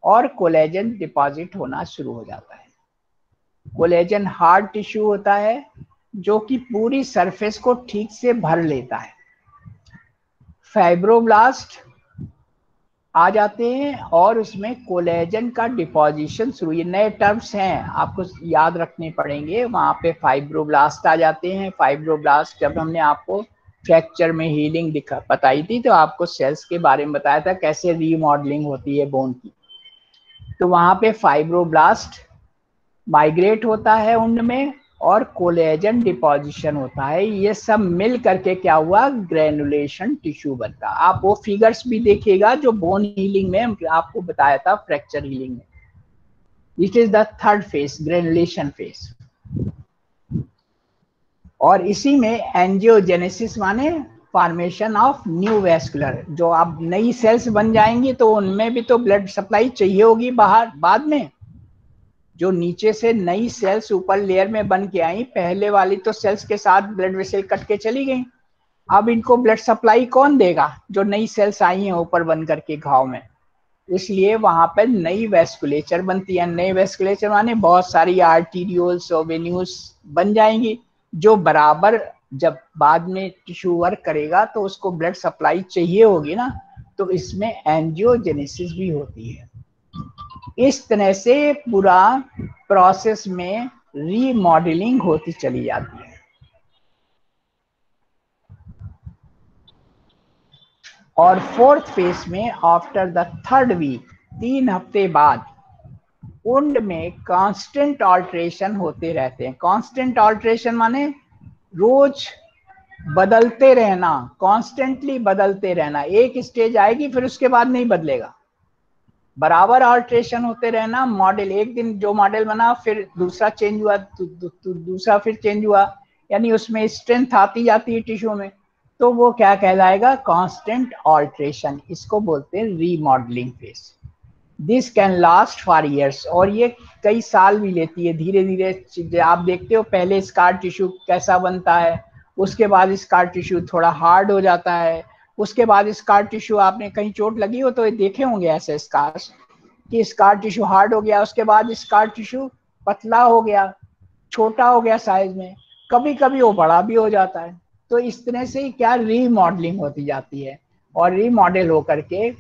और कोलेजन डिपॉजिट होना शुरू हो जाता है। कोलेजन हार्ड टिश्यू होता है जो कि पूरी सरफेस को ठीक से भर लेता है। फाइब्रोब्लास्ट आ जाते हैं और उसमें कोलेजन का डिपोजिशन शुरू, ये नए टर्म्स हैं, आपको याद रखने पड़ेंगे। वहां पे फाइब्रोब्लास्ट आ जाते हैं। फाइब्रोब्लास्ट, जब हमने आपको फ्रैक्चर में हीलिंग बताई थी तो आपको सेल्स के बारे में बताया था कैसे रीमॉडलिंग होती है बोन की। तो वहां पे फाइब्रोब्लास्ट माइग्रेट होता है उन में, और कोलेजन डिपोजिशन होता है। ये सब मिल करके क्या हुआ, ग्रेनुलेशन टिश्यू बनता। आप वो फिगर्स भी देखिएगा जो बोन हीलिंग में आपको बताया था, फ्रैक्चर हीलिंग में। It is the third phase, granulation phase. और इसी में एंजियोजेनेसिस माने फॉर्मेशन ऑफ न्यू वेस्कुलर, जो अब नई सेल्स बन जाएंगी तो उनमें भी तो ब्लड सप्लाई चाहिए होगी बाहर बाद में। जो नीचे से नई सेल्स ऊपर लेयर में बन के आई, पहले वाली तो सेल्स के साथ ब्लड वेसल कट के चली गई, अब इनको ब्लड सप्लाई कौन देगा? जो नई सेल्स आई हैं ऊपर बन करके घाव में। इसलिए वहां पर नई वेस्कुलेचर बनती है। नई वेस्कुलेचर माने बहुत सारी आर्टीरियोल्स और वेन्यूज बन जाएंगी, जो बराबर जब बाद में टिश्यू वर्क करेगा तो उसको ब्लड सप्लाई चाहिए होगी ना, तो इसमें एंजियोजेनेसिस भी होती है। इस तरह से पूरा प्रोसेस में रीमॉडलिंग होती चली जाती है। और फोर्थ फेज में आफ्टर द थर्ड वीक, 3 हफ्ते बाद, वुंड में कांस्टेंट ऑल्ट्रेशन होते रहते हैं। कांस्टेंट ऑल्ट्रेशन माने रोज बदलते रहना, कॉन्स्टेंटली बदलते रहना। एक स्टेज आएगी फिर उसके बाद नहीं बदलेगा, बराबर अल्ट्रेशन होते रहना। मॉडल एक दिन जो मॉडल बना फिर दूसरा चेंज हुआ, दूसरा फिर चेंज हुआ, यानी उसमें स्ट्रेंथ आती जाती है टिश्यू में, तो वो क्या कहलाएगा, कांस्टेंट अल्ट्रेशन। इसको बोलते हैं remodelling phase. This can last for years, और ये कई साल भी लेती है। धीरे धीरे आप देखते हो पहले स्कार टिश्यू कैसा बनता है, उसके बाद स्कार टिश्यू थोड़ा हार्ड हो जाता है, उसके बाद स्कार टिश्यू, आपने कहीं चोट लगी हो तो ये देखे होंगे ऐसे स्कार्स कि स्कार टिश्यू हार्ड हो गया, उसके बाद स्कार टिश्यू पतला हो गया, छोटा हो गया साइज में, कभी कभी वो बड़ा भी हो जाता है। तो इस तरह से ही क्या रीमॉडलिंग होती जाती है, और रीमॉडल होकर के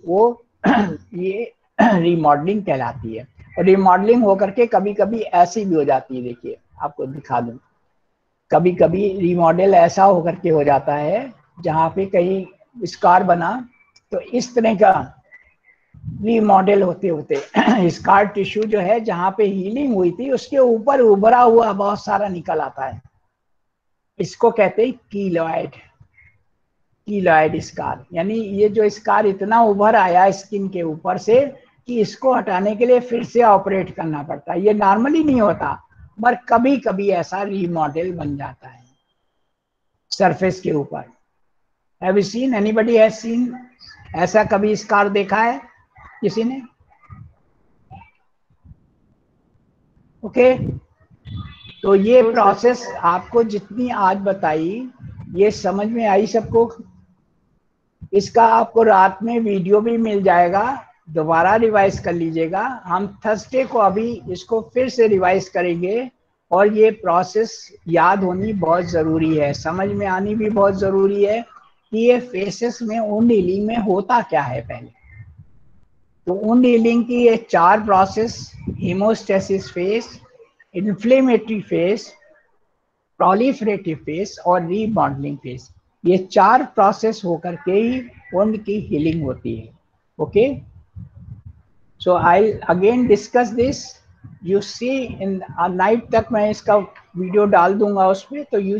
वो ये रीमॉडलिंग कहलाती है। और रीमॉडलिंग होकर के कभी कभी ऐसी भी हो जाती है, देखिए आपको दिखा दूं, कभी कभी रीमॉडल ऐसा होकर के हो जाता है जहाँ पे कहीं स्कार बना, तो इस तरह का रीमॉडल होते होते स्कार टिश्यू जो है जहाँ पे हीलिंग हुई थी उसके ऊपर उभरा हुआ बहुत सारा निकल आता है। इसको कहते हैं कीलॉइड, कीलॉइड स्कार। यानी ये जो स्कार इतना उभर आया स्किन के ऊपर से कि इसको हटाने के लिए फिर से ऑपरेट करना पड़ता है। ये नॉर्मली नहीं होता, पर कभी कभी ऐसा रीमॉडल बन जाता है सरफेस के ऊपर। Have you seen, anybody has seen, ऐसा कभी स्कार देखा है किसी ने? ओके तो ये प्रोसेस आपको जितनी आज बताई ये समझ में आई सबको? इसका आपको रात में वीडियो भी मिल जाएगा, दोबारा रिवाइज कर लीजिएगा। हम थर्सडे को अभी इसको फिर से रिवाइज करेंगे, और ये प्रोसेस याद होनी बहुत ज़रूरी है, समझ में आनी भी बहुत ज़रूरी है कि ये फेसेस में वुंड हीलिंग में होता क्या है पहले। तो वुंड हीलिंग की ये 4 process, haemostasis face, inflammatory face, proliferative face और रीमॉडलिंग फेस, ये 4 प्रोसेस होकर के ही वुंड की हीलिंग होती है। Okay so I again discuss this, you see in night तक मैं इसका वीडियो डाल दूंगा उसमें, तो you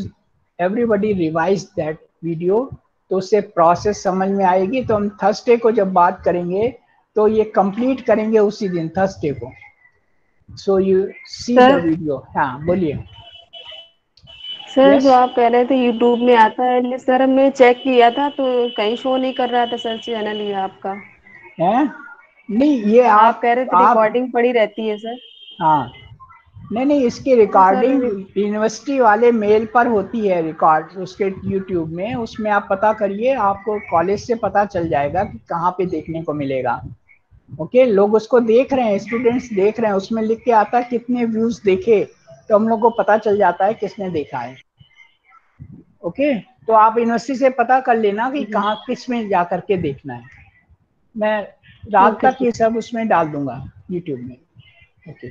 everybody revise that video, तो उससे प्रोसेस समझ में आएगी। तो हम थर्सडे को जब बात करेंगे तो ये कंप्लीट करेंगे उसी दिन थर्सडे को। So you see the video. हाँ बोलिए। Sir Yes? जो आप कह रहे थे यूट्यूब में आता है, सर मैं चेक किया था तो कहीं शो नहीं कर रहा था सर चैनल ये आपका। है नहीं, ये आप कह रहे थे आप रिकॉर्डिंग पड़ी रहती है सर। हाँ नहीं इसकी तो सर रिकॉर्डिंग यूनिवर्सिटी वाले मेल पर होती है, रिकॉर्ड उसके यूट्यूब में, उसमें आप पता करिए, आपको कॉलेज से पता चल जाएगा कि कहाँ पे देखने को मिलेगा। ओके लोग उसको देख रहे हैं, स्टूडेंट्स देख रहे हैं, उसमें लिख के आता है कितने व्यूज देखे, तो हम लोग को पता चल जाता है किसने देखा है। ओके तो आप यूनिवर्सिटी से पता कर लेना कि कहाँ किस में जा करके देखना है। मैं रात ठीक है तक ये सब उसमें डाल दूंगा यूट्यूब में। ओके